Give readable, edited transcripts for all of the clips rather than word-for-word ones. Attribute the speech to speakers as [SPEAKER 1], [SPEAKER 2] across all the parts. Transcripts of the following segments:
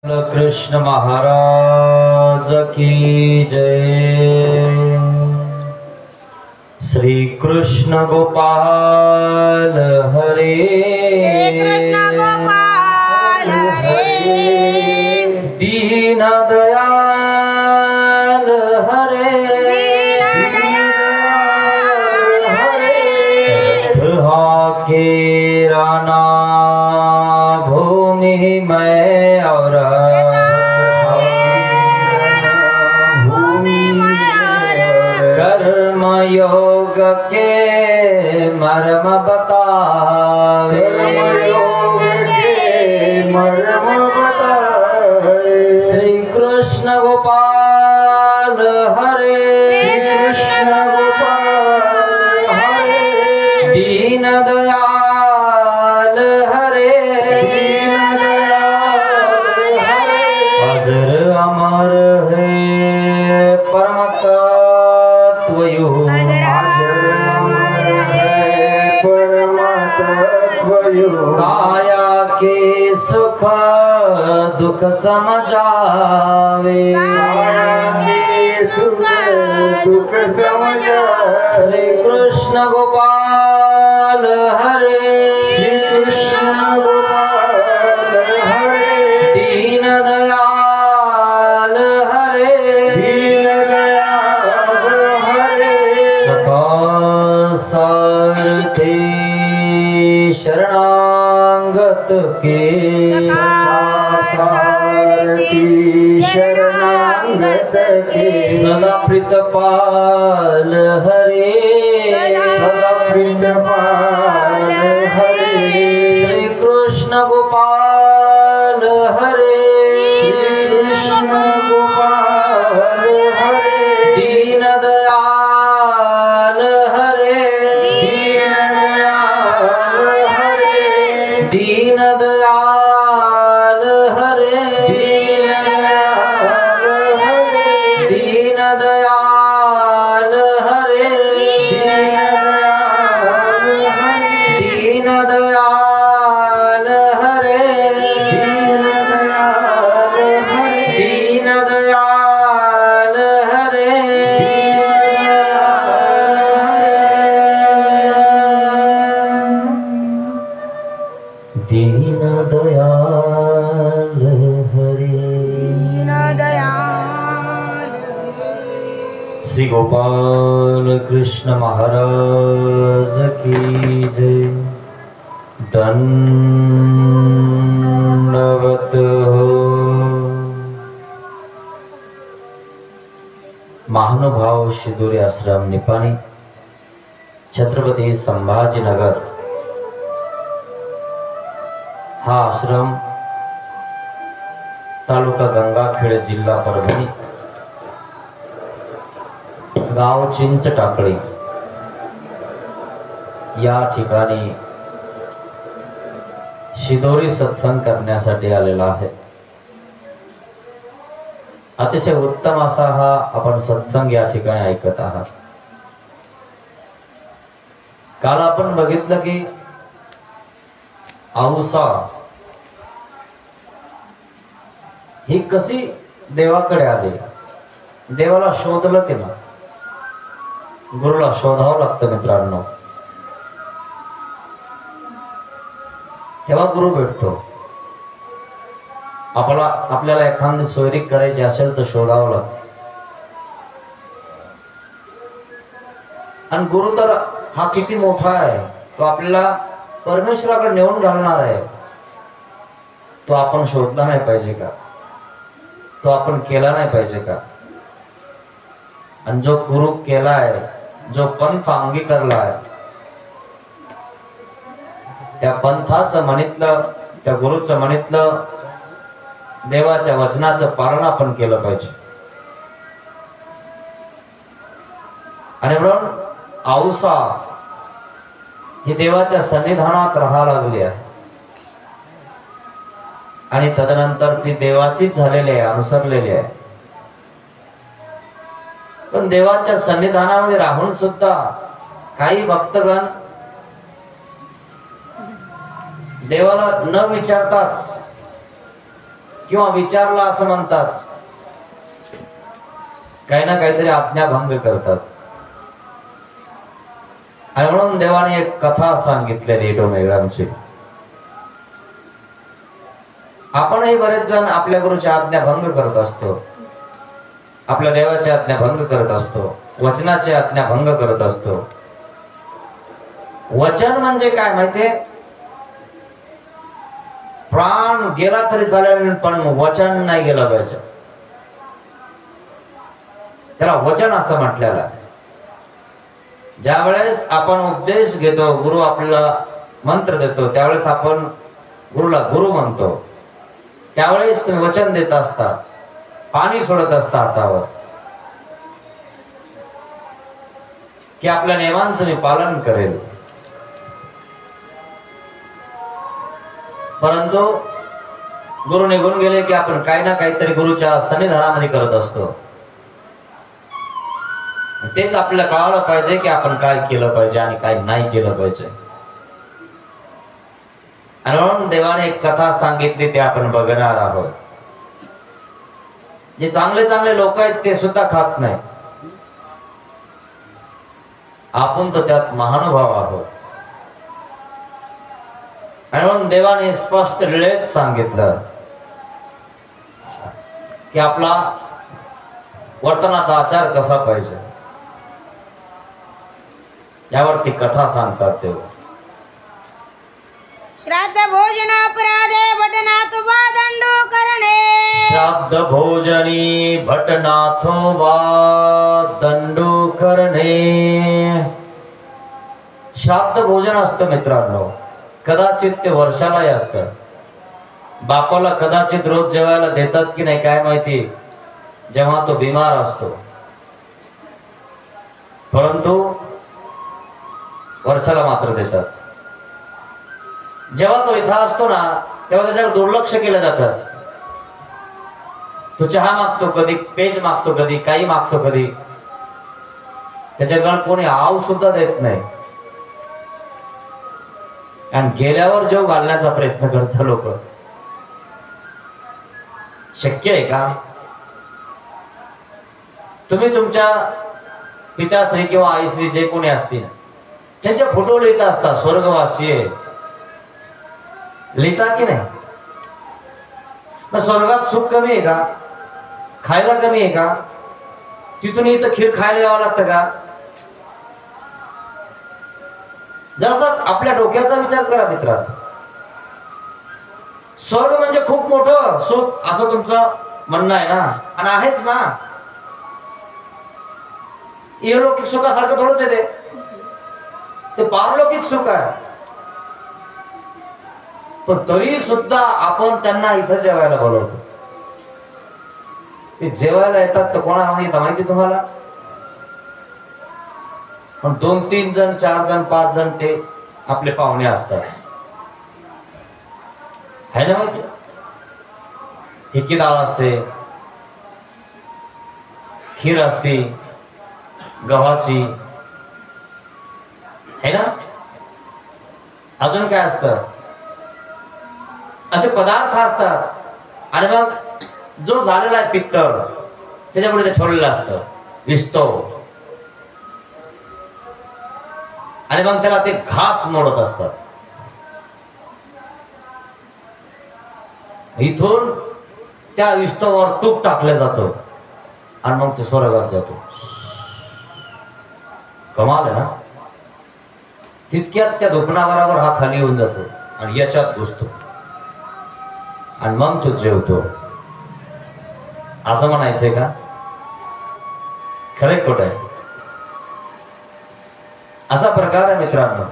[SPEAKER 1] कृष्ण महाराज की जय। श्री कृष्ण गोपाल हरे,
[SPEAKER 2] कृष्ण गोपाल हरे,
[SPEAKER 1] दीन दयाल हरे,
[SPEAKER 2] दीन दयाल हरे,
[SPEAKER 1] के राना भूमि में और कर्म योग के मर्म बतावे, श्री कृष्ण गोपाल हरे,
[SPEAKER 2] कृष्ण गोपाल हरे,
[SPEAKER 1] दीन दयाल हरे,
[SPEAKER 2] दीन दयाल हरे,
[SPEAKER 1] अजर अमर है परम तत्वयो, काया के सुख दुख समझावे,
[SPEAKER 2] दुख
[SPEAKER 1] श्री कृष्ण गोपाल हरे, दीन दयाल हरे, सदा सारथी शरणागत के, सदा प्रीतपाल हरे, श्री कृष्ण गोपाल हरे, दीन दयाल हरे, दीन दयाल हरे, दीन दयाल हरे, दीन दयाल हरे, दीन दयाल हरे। दीन दयाल हरे, श्री गोपाल कृष्ण महाराज की जय। दंडवत हो। महानुभाव शिदोरी आश्रम निपाणी, छत्रपती संभाजीनगर हा आश्रम तालुका गंगाखेड, जिल्हा परभणी, गाव चिंच टाकळी या ठिकाणी शिदोरी सत्संग करण्यासाठी आलेला आहे। अतिशय उत्तम असा हा आपण सत्संग या ठिकाणी ऐकत आहात। काल आपण बघितलं की औसा ही कशी देवाकडे आली, देवाला शोधलं तिनं, गुरुला शोधावं लागतं मित्रांनो, तेव्हा गुरु भेटतो। आपल्याला एखादी सोयरी करायची असेल तर शोधावं लागतं, आणि गुरु तर हा किती मोठा आहे, तो आपल्याला परमेश्वराकडे नेऊन घालणार आहे, तो आपण शोधला नाही पाहिजे का, तो आपण केला नाही पाहिजे का? आणि जो गुरु केलाय, जो पंथ अंगीकारलाय, त्या पंथाचं म्हणितलं, त्या गुरुचं म्हणितलं देवाच्या वचनाचं पालन आपण केलं पाहिजे। आणि म्हणून औसा ही देवाच्या सन्निधानात राहा लागली आहे, आणि तदनंतर ती देवाचीच झालेली आहे, अनुसरलेली आहे। पण देवाच्या सन्निधानामध्ये राहून सुद्धा काही भक्तगण देवाला न विचारताच किंवा विचारला असं म्हणतात, काही ना काहीतरी आज्ञाभंग करतात. आणि म्हणून देवाने एक कथा सांगितलेली डोमेग्रामची. आपणही बरेच जण आपल्या गुरुची आज्ञा भंग करत असतो, आपल्या देवाची आज्ञा भंग करत असतो, वचनाची आज्ञा भंग करत असतो. वचन म्हणजे काय माहितीये? प्राण गेला तरी चालेल, पण वचन नाही गेलं पाहिजे. त्याला वचन असं म्हटलेलं आहे. ज्या वेळेस आपण उपदेश घेतो, गुरु आपल्याला मंत्र देतो, त्यावेळेस आपण गुरुला गुरु म्हणतो. त्यावेळेस तुम्ही वचन देत असता, पाणी सोडत असता हातावर, की आपल्या नियमांचं मी पालन करेल. परंतु गुरु निघून गेले की आपण काही ना काहीतरी गुरुच्या सन्निधानामध्ये करत असतो. तेच आपल्याला कळायला पाहिजे की आपण काय केलं पाहिजे आणि काय नाही केलं पाहिजे. आणि म्हणून देवाने एक कथा सांगितली, ते आपण बघणार आहोत. जे चांगले चांगले लोक आहेत ते सुद्धा खात नाही. आपण तर त्यात महानुभाव आहोत. आणि म्हणून देवाने स्पष्ट वेळेत सांगितलं की आपला वर्तनाचा आचार कसा पाहिजे, यावरती कथा सांगतात ते.
[SPEAKER 3] श्राद्ध भोजन अपराधे भटनाथोबा दंडो करणे.
[SPEAKER 1] श्राद्ध भोजनी भटनाथोबा दंडो करणे. श्राद्ध भोजन असतं मित्रांनो, कदाचित ते वर्षालाही असतं. बापाला कदाचित रोज जेवायला देतात की नाही काय माहिती, जेव्हा तो बिमार असतो. परंतु वर्षाला मात्र देतात. जेव्हा तो इथं असतो ना, तेव्हा त्याच्यावर दुर्लक्ष केलं जातं. तो चहा मागतो कधी, पेज मागतो कधी, काही मागतो कधी. त्याच्याकडे कोणी आव सुद्धा देत नाही. आणि गेल्यावर जेव घालण्याचा प्रयत्न करतात लोक. शक्य आहे का? तुम्ही तुमच्या पिताश्री किंवा आईश्री जे कोणी असतील त्यांच्या फोटो लिहित असता, स्वर्गवासी आहे लिहिता की नाही? मग स्वर्गात सुख कमी आहे का? खायला कमी आहे का? तिथून इथं खीर खायला यावं लागतं का? जरासं आपल्या डोक्याचा विचार करा मित्रांनो. स्वर्ग म्हणजे खूप मोठं सुख असं तुमचं म्हणणं आहे ना, आणि आहेच ना. इहलौकिक सुखासारखं थोडंच आहे ते पारलौकिक सुख आहे. पण तरी सुद्धा आपण त्यांना इथं जेवायला बोलवतो. ते जेवायला येतात तर कोणामध्ये येतात माहिती तुम्हाला? पण 2-3 जण, 4 जण, 5 जण ते आपले पाहुणे असतात, है ना? माहिती हिकी डाळ असते, खीर असते गव्हाची, है ना? अजून काय असतं? असे पदार्थ असतात. आणि मग जो झालेला आहे पित्तर त्याच्यापुढे ते ठेवलेलं असतं विस्तव. आणि मग त्याला ते घास मोडत असतात. इथून त्या विस्तवावर तूप टाकलं जातं आणि मग ते स्वर्गात जातो. कमाल आहे ना? तितक्यात त्या धुपणाबरोबर हा खाली येऊन जातो आणि याच्यात घुसतो आणि मग तो जेवतो. असं म्हणायचंय का? खरे खोट आहे? असा प्रकार आहे मित्रांनो.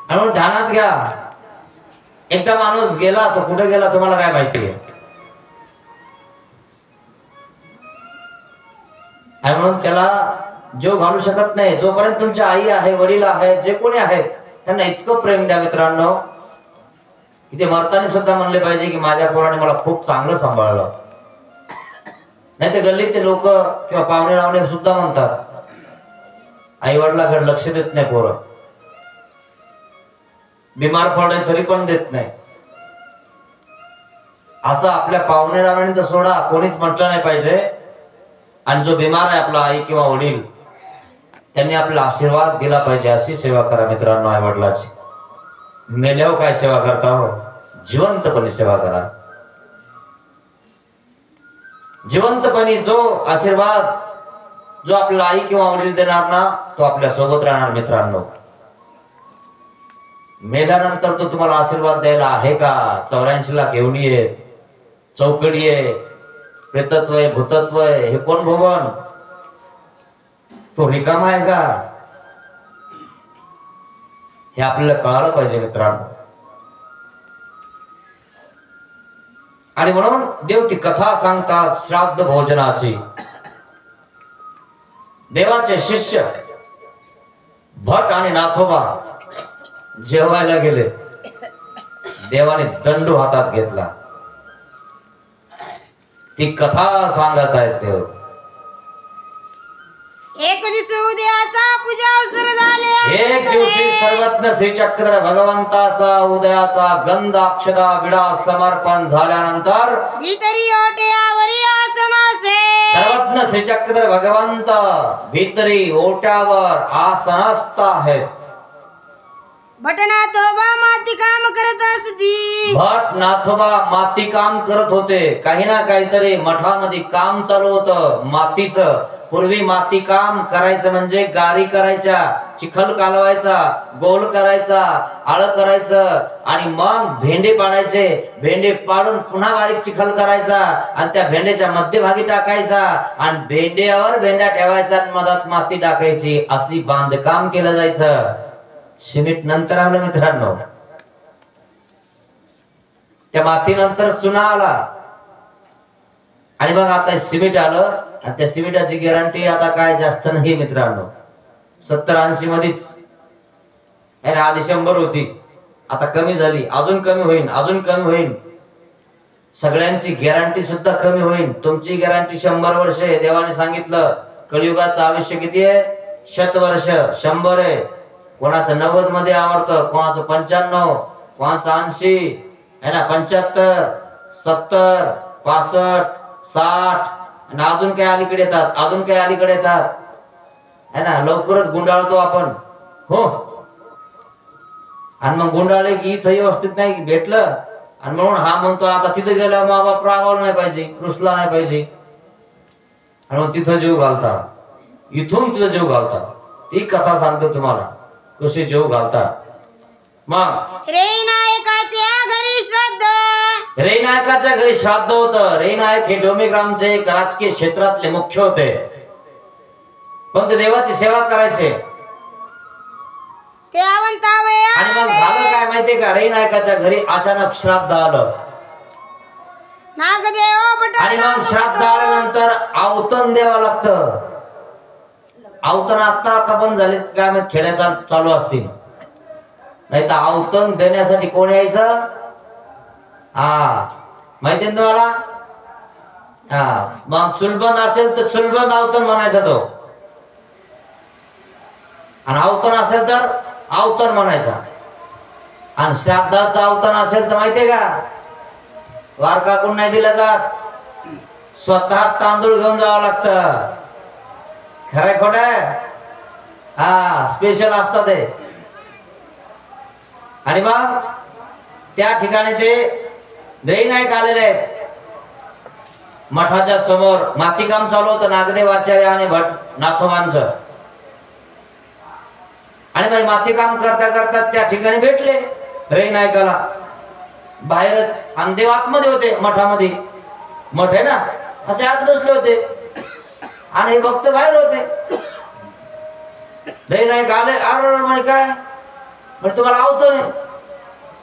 [SPEAKER 1] आणि ध्यानात घ्या, एकदा माणूस गेला तो कुठे गेला तुम्हाला काय माहिती आहे? आणि म्हणून त्याला जो घालू शकत नाही. जोपर्यंत तुमची आई आहे, वडील आहे, जे कोणी आहेत, त्यांना इतकं प्रेम द्या मित्रांनो की ते मरताना सुद्धा म्हणले पाहिजे की माझ्या पोराने मला खूप चांगलं सांभाळलं. नाही तर गल्लीचे लोक किंवा पाहुणे रावणे सुद्धा म्हणतात आई वडिलांकडे लक्ष देत नाही पोरं, बिमार पडले तरी पण देत नाही. असं आपल्या पाहुणेरावांनी तर सोडा, कोणीच म्हटलं नाही पाहिजे. आणि जो बिमार आहे आपला आई किंवा वडील, त्यांनी आपला आशीर्वाद दिला पाहिजे. अशी सेवा करा मित्रांनो आई वडिलाची. मेल्यावर काय सेवा करता हो, जिवंतपणे सेवा करा. जिवंतपणे जो आशीर्वाद जो आपला आई किंवा वडील देणार ना, तो आपल्या सोबत राहणार मित्रांनो. मेल्यानंतर तो तुम्हाला आशीर्वाद द्यायला आहे का? 84 लाख एवढी आहे, चौकडी आहे, प्रेतत्व आहे, भूतत्व आहे, हे कोण भुवन? तो रिकामा आहे का? हे आपल्याला कळायला पाहिजे मित्रांनो. आणि म्हणून देव ती कथा सांगतात श्राद्ध भोजनाची. देवाचे शिष्य भट आणि नाथोबा जेवायला गेले. देवाने दंडू हातात घेतला. ती कथा सांगत आहेत देव.
[SPEAKER 3] एक दिवशी उदयाचा पूजा अवसर झाले.
[SPEAKER 1] एक दिवशी सर्वज्ञ श्रीचक्र भगवंताचा उदयाचा गंध अक्षदा विडा समर्पण झाल्यानंतर
[SPEAKER 3] भीतरी ओट्यावरी आसन असे.
[SPEAKER 1] सर्वज्ञ श्रीचक्र भगवंत भीतरी ओट्यावर आसनस्थ आहेत.
[SPEAKER 3] भटनाथोबा माती काम करत असती.
[SPEAKER 1] भट नाथोबा माती काम करत होते. काही ना काहीतरी मठामध्ये काम चालू होतं मातीचं. पूर्वी माती काम करायचं म्हणजे गारी करायच्या, चिखल कालवायचा, गोल करायचा, आळ करायचं आणि मग भेंडे पाडायचे. भेंडे पाडून पुन्हा बारीक चिखल करायचा आणि त्या भेंड्याच्या मध्यभागी टाकायचा आणि भेंड्यावर भेंड्या ठेवायचा आणि मधात माती टाकायची. अशी बांधकाम केलं जायचं. सिमेंट नंतर आलं मित्रांनो. त्या मातीनंतर चुना आला आणि मग आता सिमेंट आलं. आणि त्या सिमेंटाची गॅरंटी आता काय जास्त नाही मित्रांनो. 70-80 मध्येच आधी 100 होती, आता कमी झाली, अजून कमी होईल, अजून कमी होईल. सगळ्यांची गॅरंटी सुद्धा कमी होईल. तुमची गॅरंटी 100 वर्ष आहे. देवाने सांगितलं कलियुगाचं आयुष्य किती आहे? 100 वर्ष. 100 आहे. कोणाचं 90 मध्ये आवडतं, कोणाचं 95, कोणाचं 80 आहे ना, 75, 70, 65, 60 आणि अजून काय अलीकडे येतात, अजून काय अलीकडे येतात है ना. लवकरच गुंडाळतो आपण हो. आणि मग गुंडाळले की इथं व्यवस्थित नाही भेटलं आणि म्हणून हा म्हणतो आता तिथे गेल्यावर मा बाप रागावलं नाही पाहिजे, रुसला नाही पाहिजे आणि मग तिथं जीव घालता, इथून तिथं जीव घालता. ती कथा सांगतो तुम्हाला कशी जीव घालता. मग
[SPEAKER 3] रेनायकाच्या घरी श्राद्ध.
[SPEAKER 1] रेनायकाच्या घरी श्राद्ध होतं. रेनायक हे डोमेग्रामचे एक राजकीय क्षेत्रातले मुख्य होते, पण ते देवाची सेवा करायचे.
[SPEAKER 3] ते अवंतावे
[SPEAKER 1] आणि मग झालं काय माहितीये का? रेनायकाच्या घरी अचानक श्राद्ध आलं
[SPEAKER 3] नागदेव
[SPEAKER 1] आणि मग श्राद्ध आल्यानंतर आवतन द्यावं लागतं. आवतन आता बंद झाले काय माहित, खेड्याचा चालू असतील. नाही तर आवतन देण्यासाठी कोण यायचं? हा माहिती ना तुम्हाला. हा मग चुलबंद असेल तर चुलबंद आवतन म्हणायचा तो, आणि आवतन असेल तर आवतन म्हणायचा. आणि श्राद्धाचं आवतन असेल तर माहितीये का, वारका कोण नाही दिला जात, स्वतः तांदूळ घेऊन जावं लागतं. खरंय खोटं? हा स्पेशल असतात ते. आणि मग त्या ठिकाणी ते रेनायक आलेले आहेत. मठाच्या समोर माती काम चालू होतं नागदेव आचार्य आणि भट नाथोबांचं. आणि मग माती काम करता करता त्या ठिकाणी भेटले रेनायकाला बाहेरच. आणि देव आतमध्ये होते मठामध्ये, मठ आहे ना, असे आत बसले होते आणि हे भक्त बाहेर होते. रेनायक आले. अरे म्हणे काय? म्हणे तुम्हाला आवतो नाही.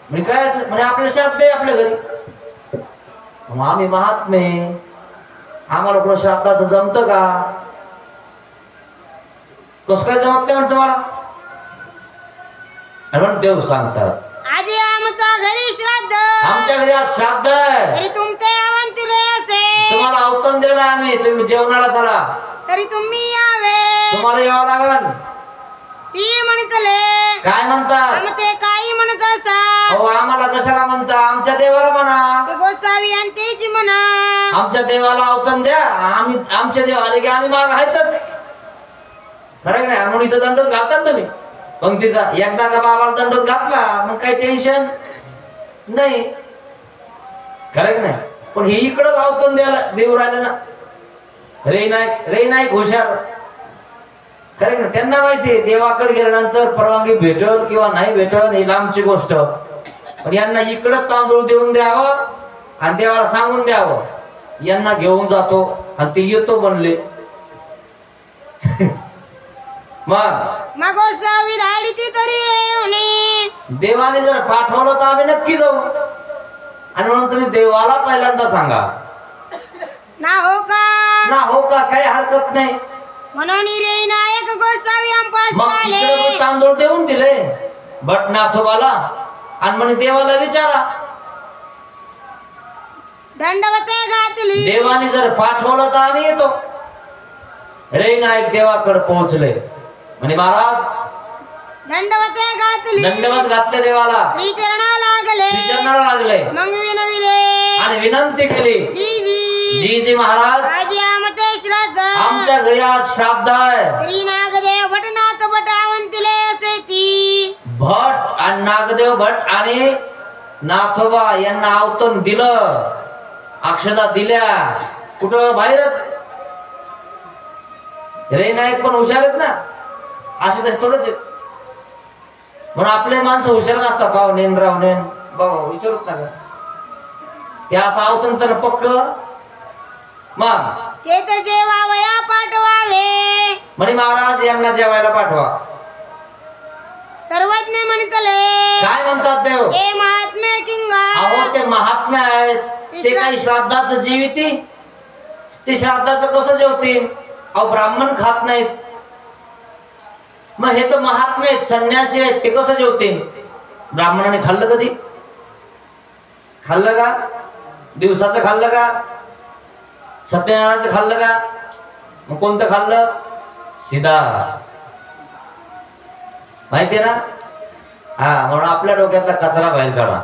[SPEAKER 1] म्हणे काय? म्हणे आपल्या श्राद्ध आहे आपल्या घरी. आम्ही महात्मे, आम्हाला कोण श्राद्धाचं जमतं का? कसं काय जमत नाही म्हणतो मला. आणि म्हणून देव सांगतात
[SPEAKER 3] आजी आमच्या घरी श्राद्ध.
[SPEAKER 1] आमच्या घरी आज श्राद्ध आहे.
[SPEAKER 3] तरी तुमचे अवंतुले असे.
[SPEAKER 1] तुम्हाला अवतन दिलं आम्ही, तुम्ही जेवणाला चला.
[SPEAKER 3] तरी तुम्ही यावे.
[SPEAKER 1] तुम्हाला यावं लागल.
[SPEAKER 3] ती म्हणतले
[SPEAKER 1] काय म्हणतात?
[SPEAKER 3] आमते काही म्हणत असा.
[SPEAKER 1] अहो आम्हाला कशाला म्हणता, आमच्या देवाला म्हणा.
[SPEAKER 3] ते गोसावी आणि तेची म्हणा.
[SPEAKER 1] आमच्या देवाला अवतन द्या. आम्ही आमच्या देव आले की आम्ही माग आहेतच. खरं नाही, म्हणून इथं दंडोत घालतात तुम्ही पंक्तीचा. एकदा का बाबाला दंडोत घातला मग काही टेन्शन नाही. खरं नाही, पण हे इकडं अवतन द्यायला देऊ राहिले ना. रे नाईक हुशार. खरं ना, त्यांना माहितीये देवाकडे गेल्यानंतर परवानगी भेटल किंवा नाही भेटल ही लांबची गोष्ट. पण यांना इकडं तांदूळ देऊन द्यावं आणि देवाला सांगून द्यावं, यांना घेऊन जातो आणि ते येतो बनले. मग
[SPEAKER 3] गोसावी धाडी ती तरी येऊनी.
[SPEAKER 1] देवाने जर पाठवलं तर आम्ही नक्की जाऊ. आणि म्हणून तुम्ही देवाला पहिल्यांदा सांगा
[SPEAKER 3] ना हो का,
[SPEAKER 1] ना हो का, काही हरकत नाही.
[SPEAKER 3] म्हणून रे नायक गोसावी आंपास
[SPEAKER 1] मग
[SPEAKER 3] आले.
[SPEAKER 1] इकडे तांदूळ देऊन दिले भटनाथोबाला आणि म्हणे देवाला विचारा.
[SPEAKER 3] दंडवते घातली.
[SPEAKER 1] देवाने जर पाठवलं तर आम्ही येतो. रे नायक देवाकडे पोहोचले म्हणे महाराज
[SPEAKER 3] दंडवते घातली.
[SPEAKER 1] दंडवत घातले देवाला,
[SPEAKER 3] श्रीचरणा लागले.
[SPEAKER 1] श्रीचरणाला लागले
[SPEAKER 3] मग विनविले
[SPEAKER 1] आणि विनंती केली. जी महाराज,
[SPEAKER 3] माझी आमते श्रद्धा.
[SPEAKER 1] आमच्या घरी आज श्राद्ध आहे.
[SPEAKER 3] श्री नागदेव भटनाथ भटावंतिले असे ती.
[SPEAKER 1] भट आणि नागदेव भट आणि नाथोबा यांना आवतन दिलं, अक्षता दिल्या. कुठं बाहेरच. रे नायक पण हुशार आहेत ना, असे तसे थोडंच आहेत. म्हणून आपले माणसं हुशारच असतात. पाहुणेन रावणेन बाबा विचारत ना का ते असं आवतन तर पक्क. मग
[SPEAKER 3] ते तर जेवावया पाठवावे.
[SPEAKER 1] म्हणे महाराज यांना जेवायला पाठवा.
[SPEAKER 3] सर्वज्ञ म्हणतले.
[SPEAKER 1] काय म्हणतात देव?
[SPEAKER 3] हे महात्मे किंगा.
[SPEAKER 1] अहो ते महात्मे आहेत, ते काही श्राद्धाचं जीविती, ते श्राद्धाचं कसं जेवतील? अहो ब्राह्मण खात नाहीत. मग हे तर महात्मे आहेत, संन्यासी आहेत, ते कसं जेवतील? ब्राह्मणाने खाल्लं कधी? खाल्लं का? दिवसाचं खाल्लं का? सत्यनारायणाचं खाल्लं का? मग कोणतं खाल्लं? सीधा. माहितीये ना? हा, म्हणून आपल्या डोक्यातला कचरा बाहेर काढा.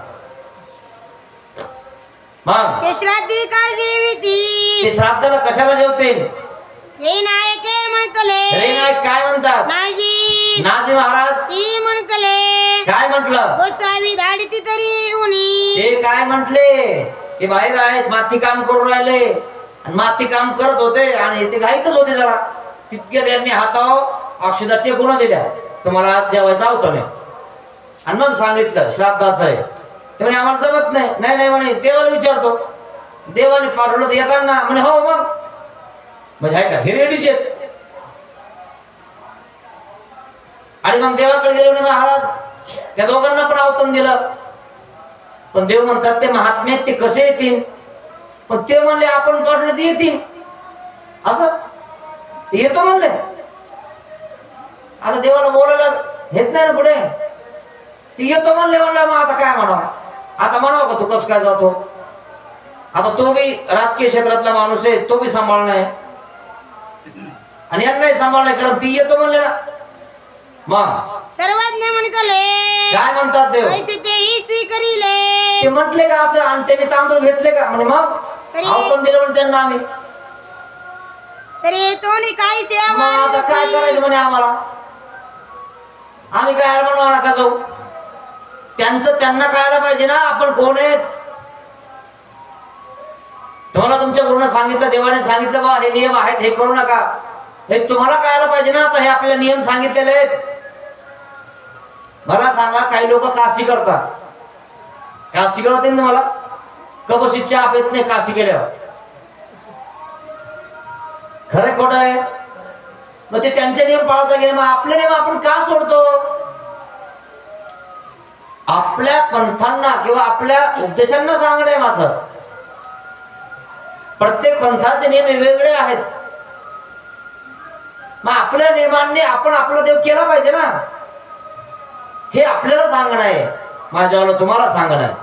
[SPEAKER 1] मग
[SPEAKER 3] ते श्राद्धी का जेविती.
[SPEAKER 1] ते श्राद्धाला कशाला जेवतील?
[SPEAKER 3] हे नायके म्हणतले.
[SPEAKER 1] रे नायक काय म्हणतात?
[SPEAKER 3] नाजी.
[SPEAKER 1] नाजी महाराज
[SPEAKER 3] ती म्हणतले.
[SPEAKER 1] काय म्हटलं?
[SPEAKER 3] गोसावी धाडी ती तरी येऊनी.
[SPEAKER 1] ते काय म्हटले? ते बाहेर आहेत, माती काम करून राहिले आणि माती काम करत होते आणि ते घाईतच होते जरा. तितक्या त्यांनी हातावर अक्षदा टेकून दिल्या, तुम्हाला आज जेवायचं होतं नाही. आणि मग सांगितलं श्राद्धाचं आहे. ते म्हणे आम्हाला जमत नाही. नाही म्हणे देवाला विचारतो. देवाने पाठवलं येताना म्हणे हो. मग म्हणजे आहे का हे रेडीचे आहेत. आणि मग देवाकडे गेले म्हणे महाराज त्या दोघांना पण आवतन दिलं. पण देव म्हणतात ते महात्मे ते कसे येतील? पण ते म्हणले आपण पाठवले ते येतील. असं ते येतो म्हणले. आता देवाला बोलायला हेच नाही ना पुढे. ते येतो म्हणले. म्हणलं मग आता काय म्हणावं? आता म्हणावं का तू कसं काय जातो? आता तो बी राजकीय क्षेत्रातला माणूस आहे, तो बी सांभाळणार आणि यांनाही सांभाळणार, कारण ती येतो म्हणले ना. मग
[SPEAKER 3] सर्वज्ञ म्हणतले.
[SPEAKER 1] काय म्हणतात देव?
[SPEAKER 3] पैसे तेही स्वीकारिले.
[SPEAKER 1] ते म्हटले का असं? आणि त्यांनी तांदूळ घेतले का? म्हणे मग आवतन दिलं म्हणे त्यांना आम्ही.
[SPEAKER 3] तरी तो काही सेवा.
[SPEAKER 1] मग आता काय करायचं म्हणे आम्हाला? आम्ही काय म्हणणार नका जाऊ. त्यांचं त्यांना कळायला पाहिजे ना आपण कोण आहेत. तुम्हाला तुमच्या गुरुने सांगितलं, देवाने सांगितलं बा हे नियम आहेत, हे करू नका. हे तुम्हाला कळायला पाहिजे ना. आता हे आपले नियम सांगितलेले आहेत. मला सांगा, काही लोक काशी करतात. काशी करते ना मला कबशी चहा पेत नाही काशी केल्यावर. खरं खोटं आहे? मग ते त्यांचे नियम पाळता गेले, मग आपले नियम आपण का सोडतो? आपल्या पंथांना किंवा आपल्या उपदेशांना सांगणं आहे माझं. प्रत्येक पंथाचे नियम वेगवेगळे आहेत. मग आपल्या नियमांनी आपण आपला देव केला पाहिजे ना. हे आपल्याला सांगणं आहे, माझ्यावाला तुम्हाला सांगणं आहे.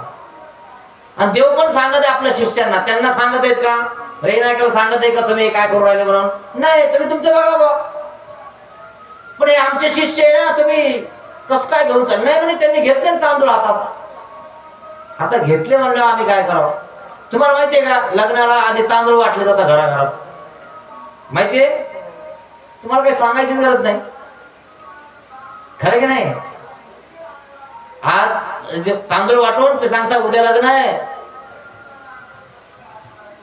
[SPEAKER 1] आणि देव पण सांगत आहे आपल्या शिष्यांना. त्यांना सांगत आहेत का? रे नायकाला सांगत आहे का तुम्ही काय करू राहिले म्हणून? नाही, तुम्ही तुमचं बघा बा. पण हे आमचे शिष्य आहे ना, तुम्ही कसं काय घेऊन चाल? नाही म्हणे त्यांनी घेतले तांदूळ हातात. आता घेतले म्हणलं आम्ही काय करावं. तुम्हाला माहितीये का लग्नाला आधी तांदूळ वाटले जातात घराघरात, माहितीये तुम्हाला काही सांगायची गरज नाही, खरं की नाही. आज तांदूळ वाटून ते सांगतात उद्या लग्न आहे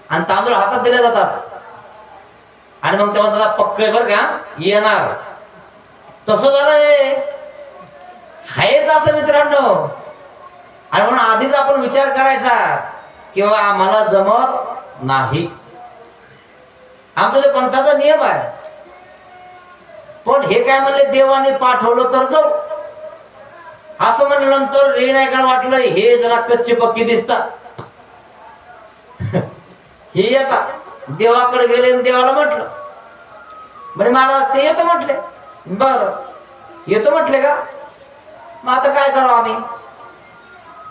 [SPEAKER 1] आणि तांदूळ हातात दिले जातात आणि मग तेव्हा त्याला पक्क बर का येणार. तसं झालंय हायच असं मित्रांनो. आणि म्हणून आधीच आपण विचार करायचा किंवा आम्हाला जमत नाही, आमचा ते पंथाचा नियम आहे. पण हे काय म्हणले देवाने पाठवलं तर जाऊ असं म्हणल्यानंतर रे नाही का वाटलं हे जरा कच्चे पक्की दिसतात. हे येतात देवाकडे गेले आणि देवाला म्हटलं म्हणजे महाराज ते येतो म्हटले, बर येतो म्हटले का, मग आता काय करावं आम्ही.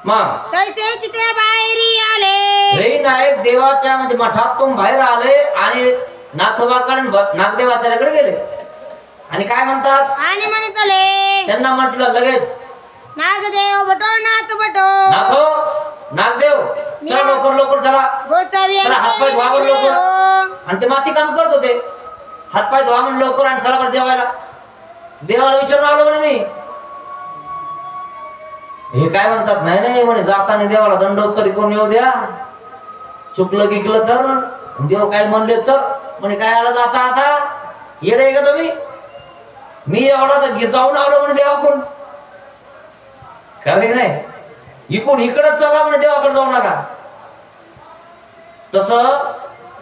[SPEAKER 1] मग
[SPEAKER 3] तसेच ते बाहेरी आले.
[SPEAKER 1] रे नायक देवाच्या म्हणजे मठातून बाहेर आले आणि नाथोबाकडे नागदेवाच्याकडे गेले आणि काय म्हणतात
[SPEAKER 3] आणि म्हणतले
[SPEAKER 1] त्यांना म्हटलं लगेच
[SPEAKER 3] नागदेव बटो नाथ बटो
[SPEAKER 1] नाथो नागदेव चला लवकर लवकर चला,
[SPEAKER 3] गोसावी
[SPEAKER 1] चला हातपाय धुवा बरं लवकर. आणि ते माती काम करत होते, हातपाय धुवा म्हणून लवकर आणि चला बरं जेवायला. देवाला विचारून आलो म्हणे मी. हे काय म्हणतात नाही नाही म्हणे जाताना देवाला दंडोत्तरी करून येऊ द्या, चुकलं गिकलं तर देव काय म्हणले तर म्हणे काय आला जाता आता येडे का तुम्ही, मी एवढा तर जाऊन आलो म्हणे देवाकडून, खरं नाही इकडून इकडच चला म्हणे देवाकडे जाऊ नका. तसं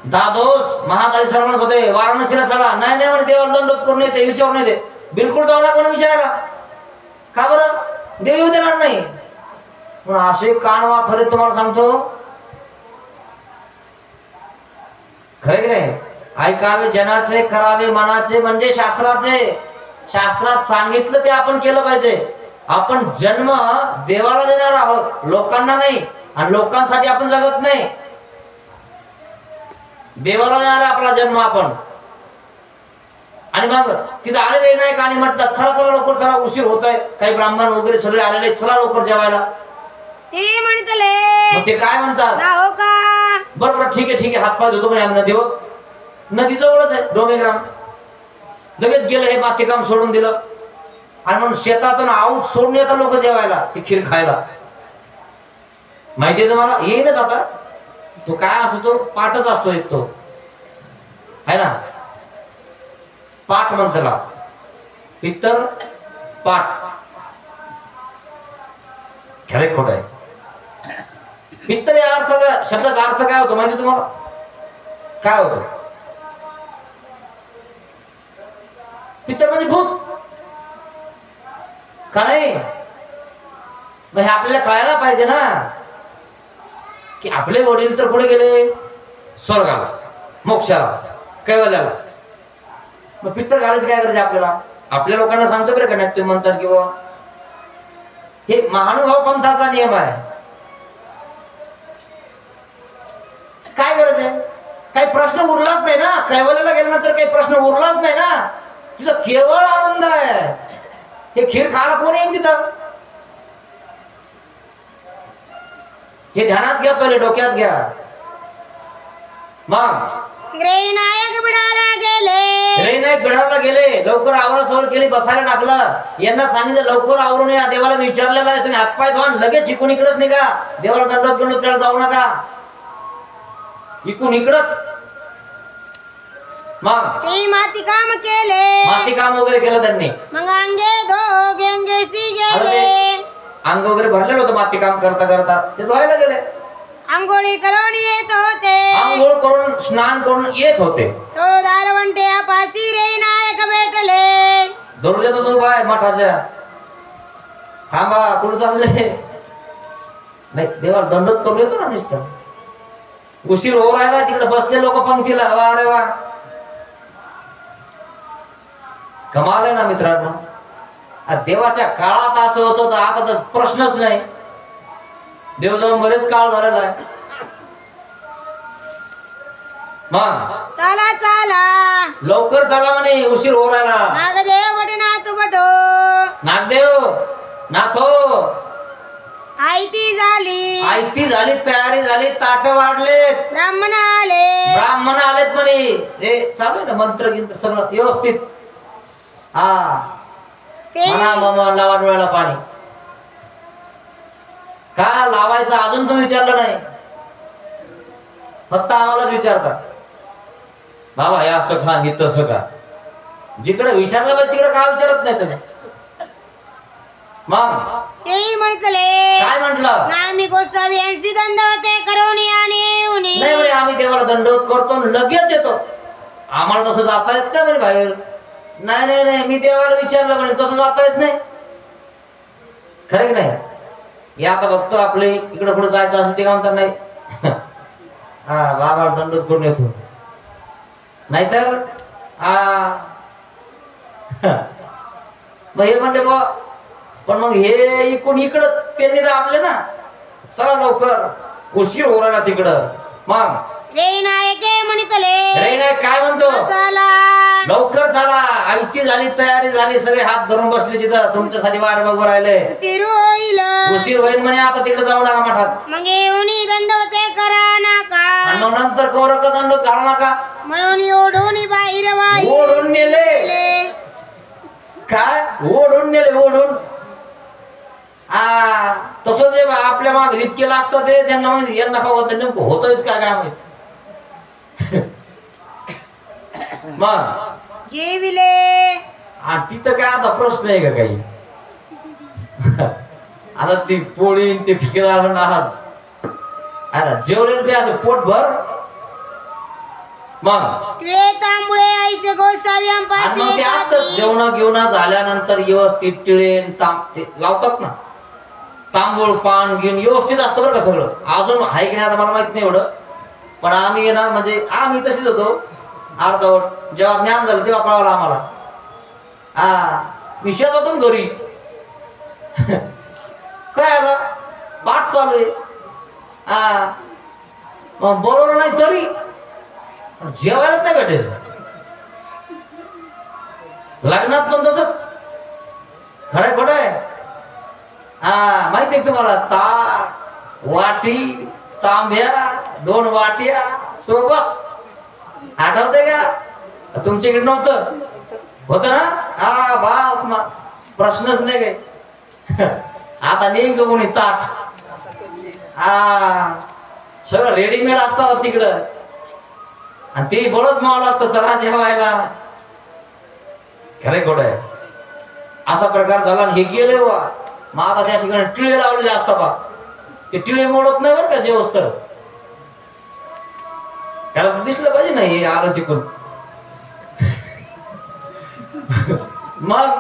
[SPEAKER 1] दादोस महादाजी सर म्हणत होते वाराणसीला चला, नाही नाही म्हणे देवाला दंडोत करून येते विचारून येते, बिलकुल जाऊ नका म्हणून विचारायला. का बरं देव येऊ देणार नाही म्हणून असे कानवा खरे तुम्हाला सांगतो, खरे की नाही. ऐकावे जनाचे करावे मनाचे म्हणजे शास्त्राचे, शास्त्रात सांगितलं ते आपण केलं पाहिजे. आपण जन्म देवाला देणार आहोत लोकांना नाही आणि लोकांसाठी आपण जगत नाही, देवाला देणार आपला जन्म आपण. आणि मग तिथे आलेले नाही का आणि म्हणतात चला चला लवकर चला उशीर होतोय, काही ब्राह्मण वगैरे सगळे आलेले चला लवकर जेवायला.
[SPEAKER 3] ते म्हणतले
[SPEAKER 1] मग ते काय म्हणतात
[SPEAKER 3] ना हो का
[SPEAKER 1] बरोबर ठीक आहे हातपाय धुतो म्हणे आम्ही नदीवर, नदी जवळच आहे डोमेग्राम. लगेच गेलं हे बाकी काम सोडून दिलं आणि म्हणून शेतातून आऊत सोडून येतात लोक जेवायला ती खीर खायला. माहितीये तुम्हाला येईनच आता तो काय असतो तो पाठच असतो एक तो है ना, पाठ म्हणताला पित्तर पाठ, खरे खोट आहे. पित्तर या अर्थ शब्दाचा अर्थ काय होतो माहिती तुम्हाला, काय होतो पित्तर म्हणजे भूत का नाही. मग हे आपल्याला कळायला पाहिजे ना की आपले वडील तर पुढे गेले स्वर्गाला मोक्षाला कैवल्याला, मग पित्तर घालायची काय गरज आपल्याला. आपल्या लोकांना सांगतो बरं का नाही तुम्ही म्हणतात किंवा हे महानुभाव पंथाचा नियम आहे, काय गरज आहे, काही प्रश्न उरलाच नाही ना. कैवल्याला गेल्यानंतर काही प्रश्न उरलाच नाही ना, तिथं केवळ आनंद आहे. हे खीर खायला कोण येईल तिथं, हे ध्यानात घ्या पहिले डोक्यात घ्या. मग
[SPEAKER 3] ग्रे नायक बिडाला गेले.
[SPEAKER 1] रे नायक बिडाला गेले, लवकर आवरासवर केली बसायला टाकलं. यांना सांगितलं लवकर आवरून या, देवाला विचारलेलं आहे तुम्ही हातपाय धुवा लगेच इकून इकडच निघा, देवाला दंडोत घेऊन त्याला जाऊ नका, इकून इकडच. मग
[SPEAKER 3] ते माती काम केले,
[SPEAKER 1] माती काम वगैरे केलं त्यांनी.
[SPEAKER 3] मग अंगे धो गंगेसी
[SPEAKER 1] आता
[SPEAKER 3] गेले.
[SPEAKER 1] ते अंग वगैरे भरलेलं होतं माती काम करता करता, ते धुवायला गेले.
[SPEAKER 3] आंघोळी करून येत होते,
[SPEAKER 1] आंघोळ करून स्नान करून येत होते.
[SPEAKER 3] तो दारवंट्या पासी रे नायक भेटले.
[SPEAKER 1] दररोज उभा आहे मठाच्या, थांबा कुठं चालले, नाही देवाला दंडोत करून येतो ना नुसतं. उशीर हो राहिला तिकडे बसले लोक पंक्तीला, वा रे वा कमाल आहे ना मित्रांनो. देवाच्या काळात असं होतं तर आता तर प्रश्नच नाही, देव जाऊन बरेच काळ झालेला आहे. मग
[SPEAKER 3] चला चला
[SPEAKER 1] लवकर चला म्हणे उशीर हो राहिला.
[SPEAKER 3] नागदेव बटे नाथ बटो
[SPEAKER 1] नागदेव नाथो
[SPEAKER 3] आयती झाली
[SPEAKER 1] आयती झाली, तयारी झाली, ताट वाढलेत,
[SPEAKER 3] ब्राह्मण आले
[SPEAKER 1] ब्राह्मण आलेत म्हणे. हे चालू आहे ना मंत्र गिंत्र सगळं व्यवस्थित. हा
[SPEAKER 3] ते
[SPEAKER 1] म्हणा मामा लावा डोळ्याला पाणी. का लावायचं अजून तुम्ही विचारलं नाही, फक्त आम्हालाच विचारता बाबा हे असं खा हे तसं का. जिकडे विचारलं पाहिजे तिकडे का विचारत नाही तुम्ही. मग
[SPEAKER 3] तेही म्हटले
[SPEAKER 1] काय म्हंटल?
[SPEAKER 3] नाही मी गोसावी यांची दंडवते करून आणि
[SPEAKER 1] नाही म्हणे आम्ही देवाला दंडवत करतो आणि लगेच येतो, आम्हाला तसं जाता येत नाही म्हणे बाहेर. नाही नाही नाही मी देवाला विचारलं म्हणे तसं जाता येत नाही. खरं की नाही? हे आता बघतो आपले इकडे पुढे जायचं असेल ते का म्हणतात नाही हा बाबाला दंडवत करून येतो, नाहीतर मग हे म्हणते बा. पण मग हे इकडून इकडं त्यांनी दाबले ना, चला लवकर उशीर हो राहिला तिकडं. मग
[SPEAKER 3] रे नायके म्हटले
[SPEAKER 1] रे नाही काय म्हणतो,
[SPEAKER 3] चला
[SPEAKER 1] लवकर चला. आयती झाली, तयारी झाली, सगळे हात धरून बसले तिथं तुमच्यासाठी वाट बघू राहिले.
[SPEAKER 3] उशीर होईल
[SPEAKER 1] उशीर होईल म्हणे आता तिकडे जाऊ नका मठात.
[SPEAKER 3] मग येऊन दंडवते करा नका
[SPEAKER 1] आणि मग नंतर कौरक दंड घालू नका
[SPEAKER 3] म्हणून ओढून बाहेर
[SPEAKER 1] ओढून नेले. काय ओढून नेले ओढून. तसं जे आपल्या माग इतके लागतं ते त्यांना माहिती यांना का होतं नेमकं होतच काय काय माहिती. मग
[SPEAKER 3] जेविले
[SPEAKER 1] आणि तिथं काय आता प्रश्न आहे का काही. आता ती पोळी ते फिकेदार आहात अरे जेवलेलं ते असं पोटभर. मग
[SPEAKER 3] तांबुळे आईचे गोसावी
[SPEAKER 1] आणि मग ते असतं जेवण घेऊन झाल्यानंतर व्यवस्थित टिळे ते लावतात ना, तांबूळ पान घेऊन व्यवस्थित असतं बरं का सगळं. अजून आहे की नाही आता मला माहित नाही एवढं, पण आम्ही ना म्हणजे आम्ही तशीच होतो अर्धवट. जेव्हा ज्ञान झालं तेव्हा कळालं आम्हाला. मी शेतातून घरी काय आलं पाठ चालू आहे. मग बरोबर नाही तरी जेवायलाच नाही भेटायचं. लग्नात पण तसंच. खरंय खोटं आहे? माहिती आहे तुम्हाला, ताट वाटी तांब्या 2 वाट्या सोबत. आठवते का? तुमच्याकडे नव्हतं होत ना? बास मग प्रश्नच नाही काही. आता नेमकं कोणी ताट सगळं रेडीमेड असतात तिकडं आणि ते बळच मावं लागतं चला जेवायला. खरे खोट आहे असा प्रकार झाला. हे गेले वा मग आता त्या ठिकाणी टिळे लावलेले असतात बा. ते टिळे मोडत नाही बरं का जेवस तर. त्याला दिसलं पाहिजे ना हे आलं तिकडून. मग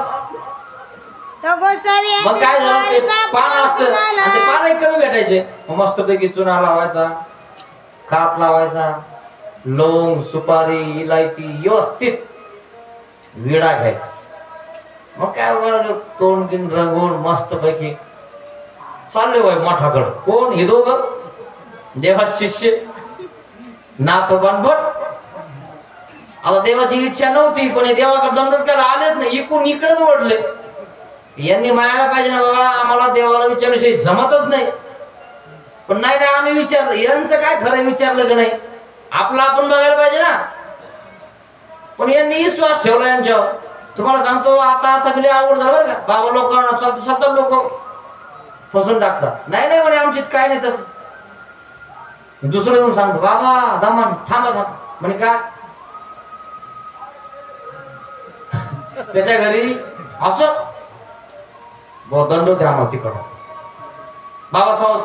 [SPEAKER 1] काय झालं ते पान असतं आणि ते पानही कमी भेटायचे. मस्तपैकी चुना लावायचा, कात लावायचा, लवंग सुपारी इलायची व्यवस्थित विडा घ्यायचा. मग काय तोंड गिन रंगून मस्त पैकी चालले वय मठाकडं. कोण हे दोघं देवाचे शिष्य नाथोबान भट. आता देवाची इच्छा नव्हती पण देवाकडे दंडवत करायला आलेच नाही, इकडून इकडेच ओढले. यांनी म्हणायला पाहिजे ना बाबा आम्हाला देवाला विचारल्याशिवाय जमतच नाही. पण नाही नाही आम्ही विचारलं. यांचं काय खरं विचारलं का नाही, आपलं आपण बघायला पाहिजे ना. पण यांनी विश्वास ठेवला यांच्यावर. तुम्हाला सांगतो आता आता बिले आवड झालं बरं का. बाबा लोकांना चालतो सतत लोक फसून टाकतात. नाही नाही म्हणे आमच्यात काय नाही तसं. दुसरं येऊन सांगतो बाबा दमान थांबा थांब म्हणे का त्याच्या घरी असं दंड होते आम्हाला तिकडं बाबा सावध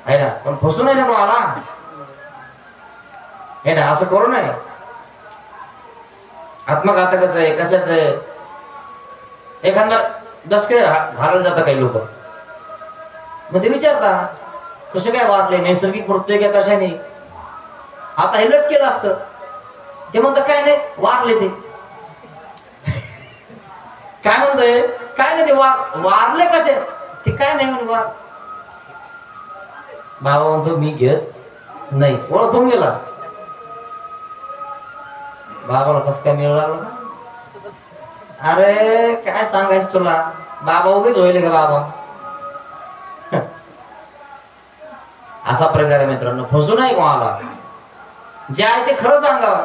[SPEAKER 1] आहे ना. पण फसू नाही ना मला हे ना असं करू नये. आत्मघातकच आहे कशाच आहे. एखादा दसके घालायला जातात काही लोक. मग ते विचारता कसे काय वारले नैसर्गिक मृत्यू का कशाने. आता हे लटकेलं असतं ते म्हणतात काय नाही वारले ते. काय म्हणतोय काय नाही ते वारले कसे ते काय नाही म्हणे वार. बाबा म्हणतो मी घेत नाही. ओळखून गेला. बाबाला कसं काय मिळू लागलं का. अरे काय सांगायचं तुला बाबा उगीच होईल का बाबा? असा प्रकार आहे मित्रांनो, फसू नाही कोणाला. जे आहे ते खरं सांगावं.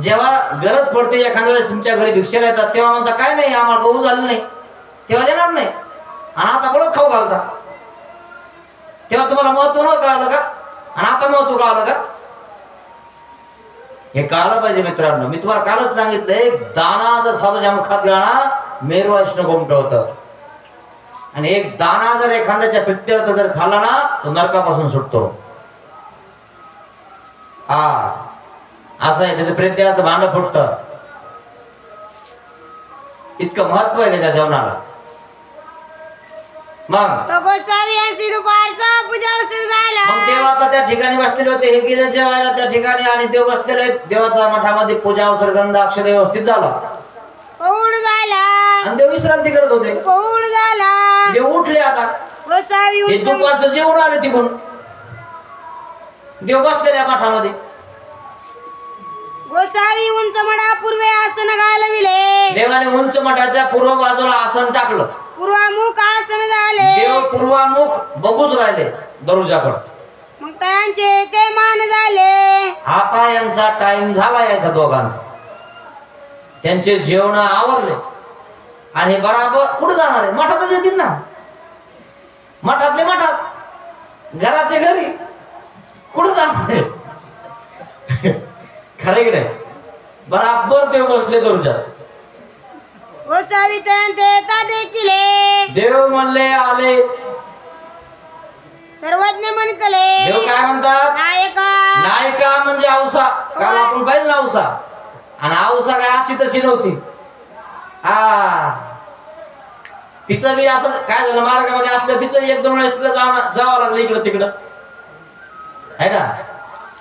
[SPEAKER 1] जेव्हा गरज पडते एखाद्या वेळेस तुमच्या घरी भिक्षेला येतात तेव्हा म्हणता काय नाही आम्हाला गहू झालं नाही, तेव्हा देणार नाही आणि आता बरंच खाऊ घालता. तेव्हा तुम्हाला महत्व न कळालं का आणि आता महत्व कळालं का? हे कळालं पाहिजे मित्रांनो. मी तुम्हाला कालच सांगितलंय, दाना जर साधूच्या मुखात गेला ना मेरू वैष्णव गोमट होतं आणि एक दाना जर एखाद्याच्या पिट्ट्यावर जर खाल्ला ना तो नरकापासून सुटतो. हा असं आहे, त्याचं प्रेत देवाचं भांड फुटतं. इतकं महत्व आहे त्याच्या जेवणाला. मग
[SPEAKER 3] गोसावी यांची दुपारचा पूजा उशीर झाला.
[SPEAKER 1] मग देव आता त्या ठिकाणी बसलेले होते, हे गेले जेवायला त्या ठिकाणी आणि देव बसलेले आहेत. देवाच्या मठामध्ये पूजा अवसर गंध अक्षर व्यवस्थित झाला.
[SPEAKER 3] पौड झाला.
[SPEAKER 1] आणि देव विश्रांती करत होते.
[SPEAKER 3] पौड झाला.
[SPEAKER 1] देव उठले आता.
[SPEAKER 3] गोसावी
[SPEAKER 1] हे दुपारचं जेवण आले तिकडून. देव बसलेल्या मठामध्ये.
[SPEAKER 3] गोसावी उंच मडा पूर्वे आसन घालविले.
[SPEAKER 1] देवाने उंच मठाच्या पूर्व बाजूला आसन टाकलं.
[SPEAKER 3] पूर्वामुख आसन झाले.
[SPEAKER 1] देव पूर्वामुख बघूच राहिले दरुजाकडे.
[SPEAKER 3] मग त्यांचे ते मान झाले.
[SPEAKER 1] आता यांचा टाइम झाला याच्या दोघांचा. त्यांचे जेवण आवरले आणि बराबर कुठे जाणार आहे? मठातच येतील ना. मठातले मठात, घराचे घरी, कुठे जाणार आहे? खरे की नाही? बराबर देव बसले दरुजात.
[SPEAKER 3] गोसावी त्यांचे देखील
[SPEAKER 1] देव म्हणले आले.
[SPEAKER 3] सर्वज्ञ म्हणतले.
[SPEAKER 1] देव काय म्हणतात?
[SPEAKER 3] नायका.
[SPEAKER 1] नायका म्हणजे औसा. काल आपण पाहिलं ना औसा. आणि औसा काय अशी तशी नव्हती. तिचं बी असं काय झालं, मार्गामध्ये असलं तिचं एक दोन वेळेस तिला जावं लागलं इकडं तिकडं, आहे ना.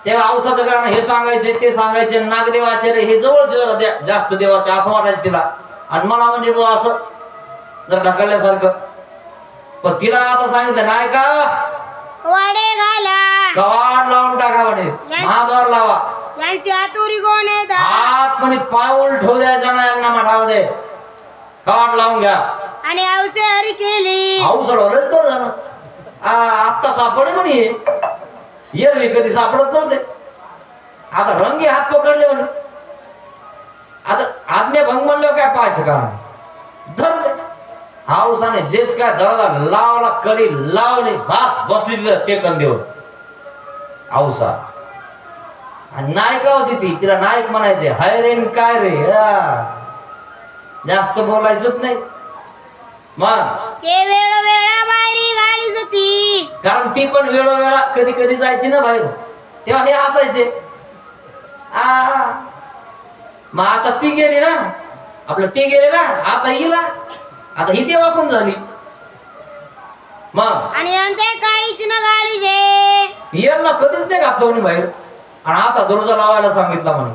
[SPEAKER 1] तेव्हा औसाचं कारण हे सांगायचे ते सांगायचे, नागदेवाचे रे हे जवळचे जरा जास्त देवाचे असं वाटायचं तिला. आणि मला म्हणजे असं जर ढकलल्यासारखं. पण तिला आता सांगितलं नाही का,
[SPEAKER 3] कवाडे घाला.
[SPEAKER 1] कवाड लावून टाका म्हणे, महाद्वार लावा.
[SPEAKER 3] यांची आतुरी कोण आहे?
[SPEAKER 1] आत म्हणे पाऊल ठेवू द्यायचा नाही यांना मठामध्ये. कवाड लावून घ्या.
[SPEAKER 3] आणि औसे हरी केली.
[SPEAKER 1] औषध लयच बरं झालं. आत्ता सापडे म्हणे, एरवी कधी सापडत नव्हते. आता रंगी हात पकडले म्हणे. आता आज्ञा भंग म्हणल्यावर काय पाहायचं काम? धरले हाऊसाने जेच काय दरवाजा लावला, कडी लावली, बास बसली तिला टेकन देऊन औसा. आणि नायका होती ती, तिला नायक म्हणायचे. हाय रे काय रे, जास्त बोलायचंच नाही. मग
[SPEAKER 3] ते वेळोवेळा बाहेरी गाडी जाती.
[SPEAKER 1] कारण ती पण वेळोवेळा कधी कधी जायची ना बाहेर, तेव्हा हे असायचे. मग आता ती गेली ना, आपलं ते गेले ना, आता हिला, आता ही देवा पण झाली. मग
[SPEAKER 3] आणि अंते काहीच न गाडीचे.
[SPEAKER 1] यांना कधीच नाही घातलं म्हणे बाहेर. आणि आता दरवाजा लावायला सांगितला म्हणे.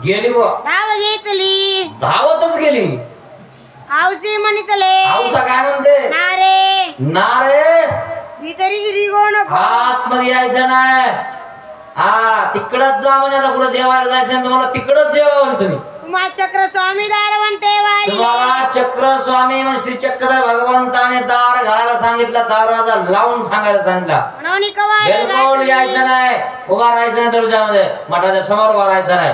[SPEAKER 1] गेली बुवा,
[SPEAKER 3] धाव घेतली,
[SPEAKER 1] धावतच गेली.
[SPEAKER 3] औसे म्हणतले.
[SPEAKER 1] औसा काय म्हणते?
[SPEAKER 3] नारे
[SPEAKER 1] नारे
[SPEAKER 3] भीतरी गिरी नको.
[SPEAKER 1] आतमध्ये यायचं नाही. तिकडच जा म्हणे. आता कुठं जेवायला जायचं तुम्हाला, तिकडच जेवा म्हणे तुम्ही.
[SPEAKER 3] तुम्हा चक्र स्वामी दार म्हणते वारी.
[SPEAKER 1] तुम्हाला चक्र स्वामी म्हणजे श्री चक्रधर भगवंताने दार घालायला सांगितलं, दरवाजा लावून सांगायला सांगितलं.
[SPEAKER 3] म्हणून कवाडे
[SPEAKER 1] बिलकुल यायचं नाही, उभा राहायचं नाही दरवाजामध्ये, मठाच्या समोर उभा राहायचं नाही.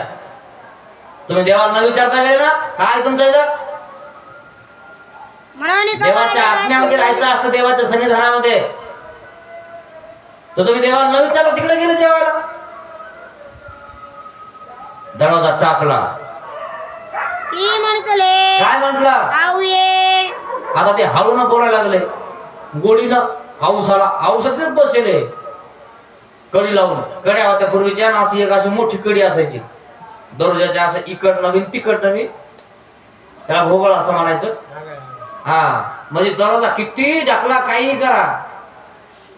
[SPEAKER 1] तुम्ही देवाला न विचारता गेले ना काय तुमचं इथं? देवाच्या आज्ञामध्ये राहायचं असतं, देवाच्या सन्निधानामध्ये. तर तुम्ही देवाला न विचारलं तिकडे गेले जेवायला. दरवाजा टाकला.
[SPEAKER 3] ती म्हणतले
[SPEAKER 1] काय म्हटलं?
[SPEAKER 3] आऊ ये.
[SPEAKER 1] आता ते हळून बोलायला लागले, गोडीनं. औसाला औषधच बसले कडी लावून. कड्या होत्या पूर्वीच्या, अशी एक अशी मोठी कडी असायची दरवाजाच्या, असं इकड नवीन तिकड नवीन, त्याला भोगळ असं म्हणायचं. म्हणजे दरवाजा किती ढकला काही करा,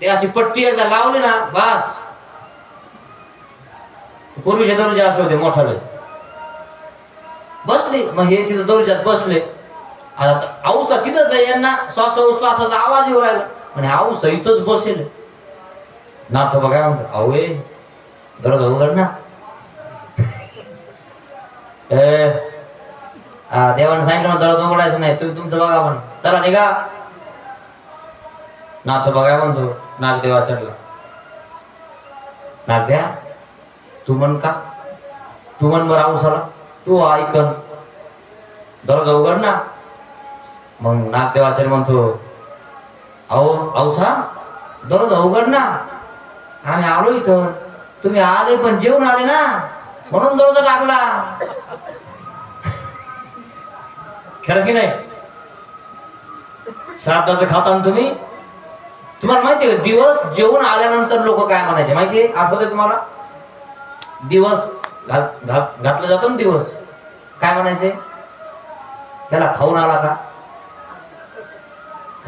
[SPEAKER 1] ते अशी पट्टी एकदा लावली ना बस. पूर्वीचे दरवाजे असे होते मोठाले. बसले मग हे तिथं दरवाजात बसले. आता औसा तिथंच आहे, यांना श्वासाचा आवाज येऊ राहिला. आणि औसा इथंच बसेल ना. तो बघा म्हणतो, अहो दरवाजा उघड ना. देवाने सांगितलं दरवाजा उघडायचं नाही, तुम्ही तुमचं बघा म्हण. चला निघा. नातो बघा म्हणतो नागदेवा चढला. नागद्या तू म्हण का, तू म्हण बरं औसाला, तू ऐकन दरवाजा उघड ना. मग नागदेवाचार्य म्हणतो अहो औसा दरवाजा उघड ना, आम्ही आलो इथं, तुम्ही आले पण जेवून आले ना म्हणून दरवाजा टाकला. खरं की नाही? श्राद्धाचं खाता ना तुम्ही. तुम्हाला माहितीये का दिवस जेवून आल्यानंतर लोक काय म्हणायचे माहितीये, आठवतंय तुम्हाला? दिवस घातलं जातं ना, दिवस काय म्हणायचे, त्याला खाऊन आला का.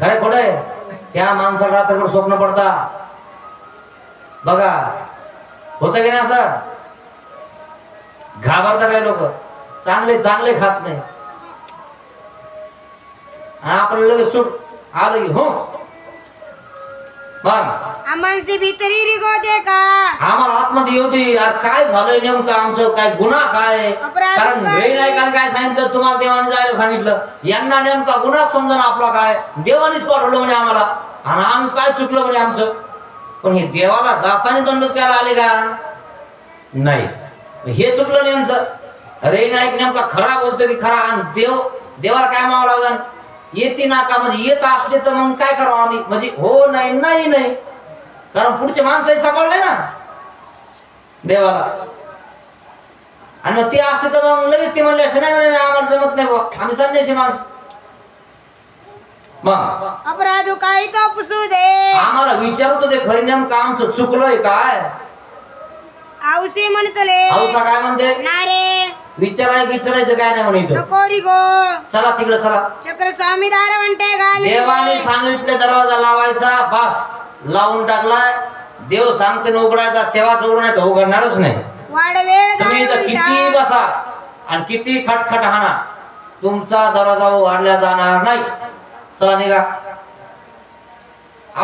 [SPEAKER 1] खरं खोटं आहे? त्या माणसाला रात्रभर स्वप्न पडता बघा, होतं की नाही असं? घाबरता काय लोक, चांगले चांगले खात नाही, आपल्याला लगेच सूट आलं की हो. मग
[SPEAKER 3] आम्हाला भीतरी रिगवते का,
[SPEAKER 1] आम्हाला आतमध्ये येऊ दे. यार काय झालंय नेमकं, आमचं काय गुन्हा काय?
[SPEAKER 3] अपराध
[SPEAKER 1] कारण
[SPEAKER 3] काय?
[SPEAKER 1] वेळेला काय सांगितलं तुम्हाला, देवाने जायला सांगितलं, यांना नेमका गुन्हा समजा आपला काय, देवानेच पाठवलं म्हणे आम्हाला, आणि आम्ही काय चुकलं म्हणे आमचं. पण हे देवाला जाताना दंड द्यायला आले का नाही, हे चुकलं नेमचं. रे नाईक नेमका खरा बोलतो की खरा, आणि देवाला काय मावावं लागल, येते नाका म्हणजे येत असले तर मग काय करावं आम्ही, म्हणजे हो नाही नाही नाही, कारण पुढचे माणसं सांभाळले ना देवाला, आणि मग ते असले तर मग लगेच ते म्हणले असते नाही आम्हाला जमत नाही बुवा, आम्ही संन्यासी माणस. मग
[SPEAKER 3] अपराध काही तो पुसू दे,
[SPEAKER 1] आम्हाला विचारतो ते खरी नेमकं आमचं चुकलंय काय.
[SPEAKER 3] औसे म्हणतले
[SPEAKER 1] औसा काय म्हणते,
[SPEAKER 3] ना रे
[SPEAKER 1] विचारायचं काय नाही म्हणे इथं.
[SPEAKER 3] नको रिगो,
[SPEAKER 1] चला तिकडे चला.
[SPEAKER 3] चक्र स्वामी दार म्हणते घाले,
[SPEAKER 1] देवाने सांगितले दरवाजा लावायचा, बस लावून टाकलाय. देव सांगते ना उघडायचा तेव्हाच उघड, नाही तर उघडणारच नाही.
[SPEAKER 3] वाढ वेळ
[SPEAKER 1] तुम्ही इथं किती बसा आणि किती खटखट हाना, तुमचा दरवाजा उघडला जाणार नाही. चला निघा.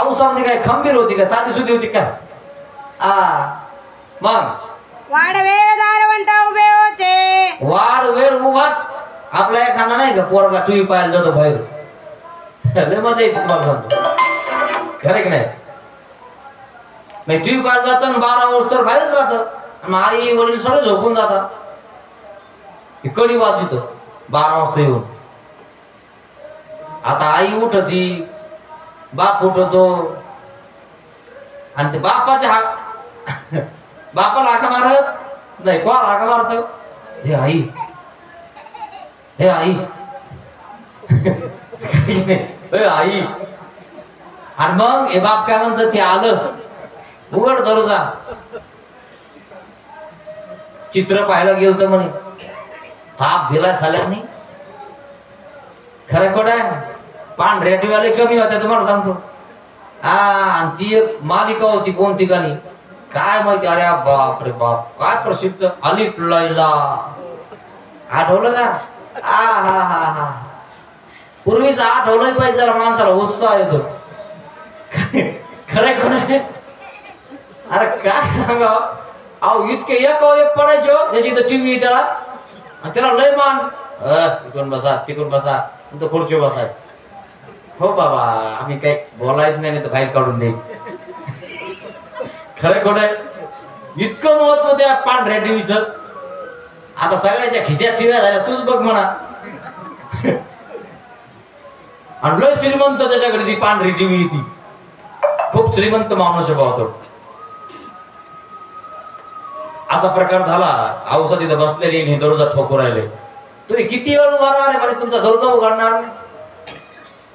[SPEAKER 1] औसामध्ये काय खंबीर होती का, साधी सुधी होती का? मग
[SPEAKER 3] वाढ वेळ दार म्हणता उभे होते,
[SPEAKER 1] वाढ वेळ उभाच. आपला एखादा नाही का पोरगा टीव्ही पाहायला जातो बाहेर, लय मजा येते तुम्हाला सांगतो, खरं की नाही? टीव्ही पाहायला जातं 12 वाजता बाहेरच राहतं, आई वडील सगळे झोपून जातात. कडी वाजतो 12 वाजता येऊन. आता आई उठती, बाप उठतो, आणि ते बापाच्या बापाला हाका मारत नाही, कोण हाका मारत, हे आई हे आई हे आई. आणि मग हे बाप काय म्हणतात, ते आलं उघड दरवाजा. चित्र पाहायला गेलं तर म्हणे थाप दिला साल्यानी. खरं खोटं आहे? पांढऱ्या टीवाले कमी होते तुम्हाला सांगतो. आणि ती एक मालिका होती कोणती गाणी काय माहिती, अरे बाप रे बाप काय प्रसिद्ध, अलिफ लैला. आठवलं का? हा हा हा पूर्वीच आठवलं पाहिजे, जरा माणसाला उत्साह येतो. खरं कोण? अरे काय सांगा, अहो इतके एक पडायचे हो, ज्याची तर टीव्ही त्याला लय मान, तिकून बसा तो खुर्ची बसाय. हो बाबा आम्ही काही बोलायचं नाही तर बाहेर काढून देईल. खरं खोटं आहे? इतकं महत्व त्या पांढऱ्या टीव्हीचं. आता सगळ्याच्या खिशात टीव्ही झाल्या, तूच बघ म्हणा. आणि लय श्रीमंत त्याच्याकडे ती पांढरी टीव्ही, ती खूप श्रीमंत माणूस होतो. असा प्रकार झाला. औसा तिथं बसलेली आणि दरवाजा ठोकू राहिले. तुम्ही किती वेळ उभा राहणार म्हणजे तुमचा दरवाजा उघडणार नाही.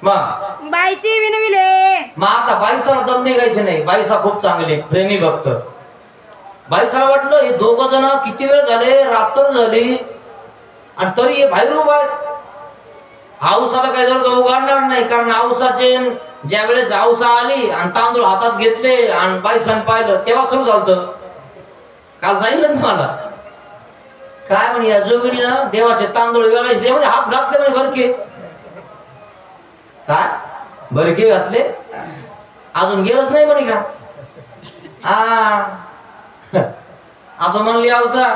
[SPEAKER 1] मग
[SPEAKER 3] बाईसी विनविले,
[SPEAKER 1] मग आता बाईसाला दम निघायचे नाही. बाईसा खूप चांगली प्रेमी भक्त. बाईसाला वाटलं हे दोघ जण किती वेळ झाले, रात्र झाली आणि तरी हे बाहेर उभा आहेत. औसाला काही दरवाजा उघडणार नाही, कारण औसाचे ज्या वेळेस औसा आली आणि तांदूळ हातात घेतले आणि बाईसाने पाहिलं तेव्हा सुरू झालं. काल सांगितलं तुम्हाला काय म्हणे, या जोगिनीनं देवाचे तांदूळ वेळेस देवाचे हात घातले म्हणे बरके. काय बरके घातले, अजून गेलंच नाही म्हणे का? असं म्हणली औसा.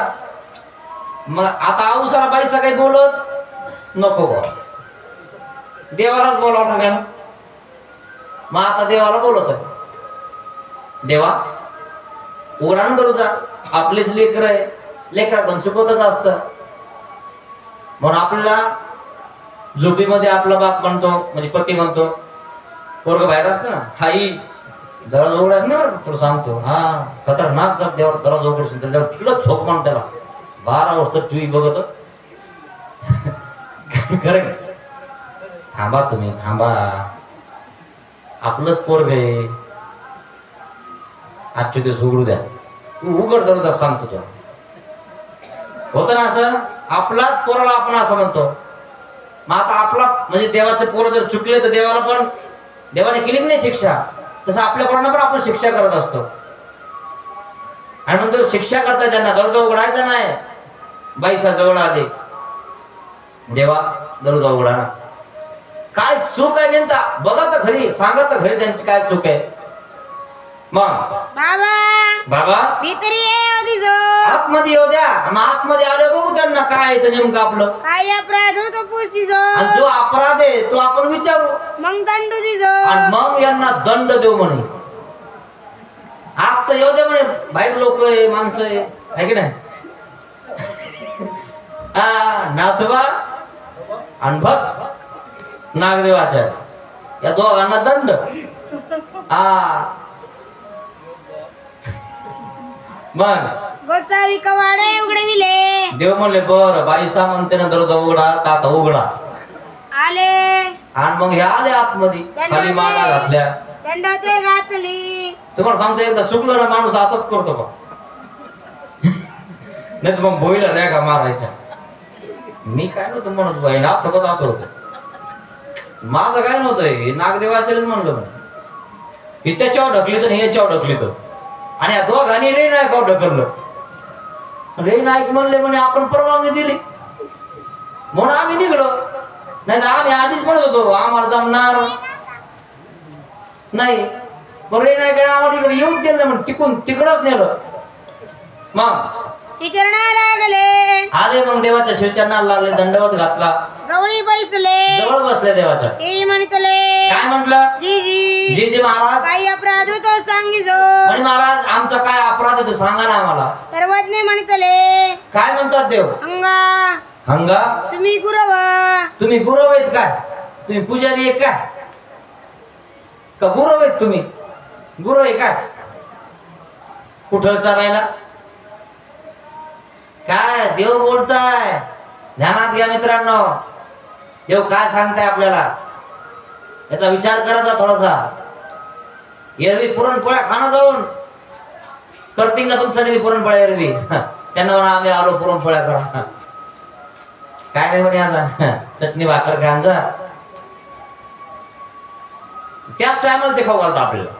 [SPEAKER 1] मग आता औसाला बाईसा काही बोलत नको बा, देवालाच बोलावं लागेल. मग आता देवाला बोलत आहे, देवा उडाण करूचा, आपलीच लेकर आहे, लेकरातून चुकवतच असतं. म्हणून आपल्याला झोपीमध्ये आपला बाप म्हणतो, म्हणजे पती म्हणतो, पोरग बाहेर असतं ना, हाई दरवाजा उघडायच ना, तुला सांगतो हा खतरनाक. जर देवावर दरवाजा उघडशील तर त्याला तिकडं झोप म्हण, त्याला 12 वाजता टीव्ही बघत. खरं थांबा, तुम्ही थांबा, आपलंच पोरग आहे, आजचे दिवस उघडू द्या, तू उघड दरवाजा सांगतो तुला. होतं ना असं, आपलाच पोराला आपण असं म्हणतो. मग आता आपला म्हणजे देवाचे पोरं जर चुकले तर देवाला पण, देवाने केली नाही शिक्षा, तसं आपल्या पोरांना पण आपण शिक्षा करत असतो. आणि म्हणतो शिक्षा करता त्यांना दरवाजा उघडायचा नाही. बाईसा जवळ आले, देवा दरवाजा उघडा ना, काय चूक आहे नेमका बघा तर खरी, सांगा तर खरी त्यांची काय चूक आहे. मग
[SPEAKER 3] बाबा
[SPEAKER 1] बाबा
[SPEAKER 3] भीतरी ये होती जो
[SPEAKER 1] आतमध्ये येऊ द्या, मग आतमध्ये आले बघू त्यांना काय आहे ते नेमकं आपलं.
[SPEAKER 3] काय अपराध होतो पुसी जो,
[SPEAKER 1] आणि जो अपराध आहे तो आपण विचारू,
[SPEAKER 3] मग दंड दी जो,
[SPEAKER 1] आणि मग यांना दंड देऊ म्हणे. आत तर येऊ दे म्हणे, बाहेर लोक आहे, माणसं आहे की नाही. हा नाथबा आणि भट नागदेवाच्या या दोघांना दंड. हा मग
[SPEAKER 3] गोसावी कवाडे उघडविले,
[SPEAKER 1] देव म्हणले बर बाईसा म्हणते ना दरवाजा उघडा, का आता उघडा.
[SPEAKER 3] आले
[SPEAKER 1] आणि मग हे आले आतमध्ये, खाली मागा घातल्या.
[SPEAKER 3] दंड ते घातली.
[SPEAKER 1] तुम्हाला सांगतो एकदा चुकलं ना माणूस असंच करतो बा. नाही तर मग बोईला नाही का मारायच्या. मी काय नव्हतं म्हणत बाई ना, फक्त असं होतं. माझं काय नव्हतं, नागदेवाचेच म्हणलं मी. ही त्याच्यावर ढकली तर याच्यावर ढकली तर, आणि या दोघांनी रे नायकावर ढकललं. रे नाईक म्हणले म्हणे आपण परवानगी दिली म्हणून आम्ही निघलो, नाही तर आम्ही आधीच म्हणत होतो आम्हाला जमणार नाही. पण रे नाईक आम्हाला इकडे येऊच दिलं म्हणून टिकून तिकडच नेलं. मग
[SPEAKER 3] चरणा लागले,
[SPEAKER 1] आले मग देवाच्या शिवचरणाला लागले, दंडवत घातला,
[SPEAKER 3] जवळी बैसले,
[SPEAKER 1] जवळ बसले देवाच्या.
[SPEAKER 3] ते म्हणतले
[SPEAKER 1] काय म्हटलं,
[SPEAKER 3] जीजी
[SPEAKER 1] जी जी महाराज,
[SPEAKER 3] काही अपराध होतो सांगी जो.
[SPEAKER 1] म्हणे महाराज आमचा काय अपराध आहे तो सांगा ना आम्हाला.
[SPEAKER 3] सर्वज्ञ म्हणतले,
[SPEAKER 1] काय म्हणतात देव,
[SPEAKER 3] अंगा
[SPEAKER 1] हंगा
[SPEAKER 3] तुम्ही गुरव,
[SPEAKER 1] तुम्ही गुरव आहेत काय, तुम्ही पुजारी आहे काय, का गुरव आहेत तुम्ही, गुरव आहे काय, कुठं चालायला. काय देव बोलताय, ध्यानात घ्या मित्रांनो, देव काय सांगताय आपल्याला याचा विचार करायचा थोडासा. एरवी पुरणपोळ्या खाणं जाऊन करतील का तुमच्यासाठी पुरणपोळ्या, एरवी त्यांना म्हणा आम्ही आलो पुरणपोळ्या करा, काय नाही म्हणे आता चटणी भाकर खा जा. त्याच टायमाला ते खाऊ घालतं आपल्याला.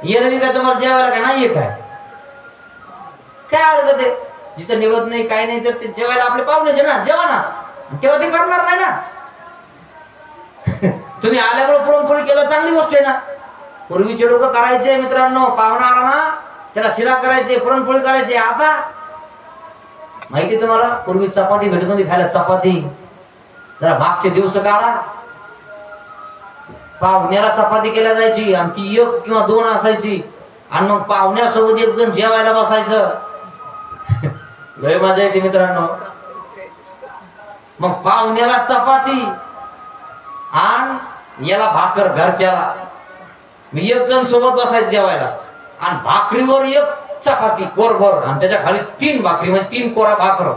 [SPEAKER 1] एरवी काय तुम्हाला जेवायला काय नाहीये काय, काय अर्थ ते जिथं निवत नाही काय नाही तर ते जेवायला आपले पाहुण्याचे ना, जेवा ना, तेव्हा ते करणार नाही ना. तुम्ही आल्यामुळे पुरणपोळी केलं चांगली गोष्ट आहे ना. पूर्वीचे लोक करायचे मित्रांनो, पाहुणा आला ना त्याला शिरा करायचे, पुरणपोळी करायचे. आता माहिती तुम्हाला, पूर्वी चपाती भेटत होती खायला, चपाती. जरा मागचे दिवस काढा, पाहुण्याला चपाती केल्या जायची आणि ती 1 किंवा 2 असायची, आणि मग पाहुण्यासोबत एक जण जेवायला बसायचं. लय मजा येते मित्रांनो. मग पाहुण्याला चपाती आणि याला भाकर घरच्याला, मी 1 जण सोबत बसायचं जेवायला, आणि भाकरीवर 1 चपाती कोरभर आणि त्याच्या खाली 3 भाकरी, म्हणजे 3 कोरा भाकर.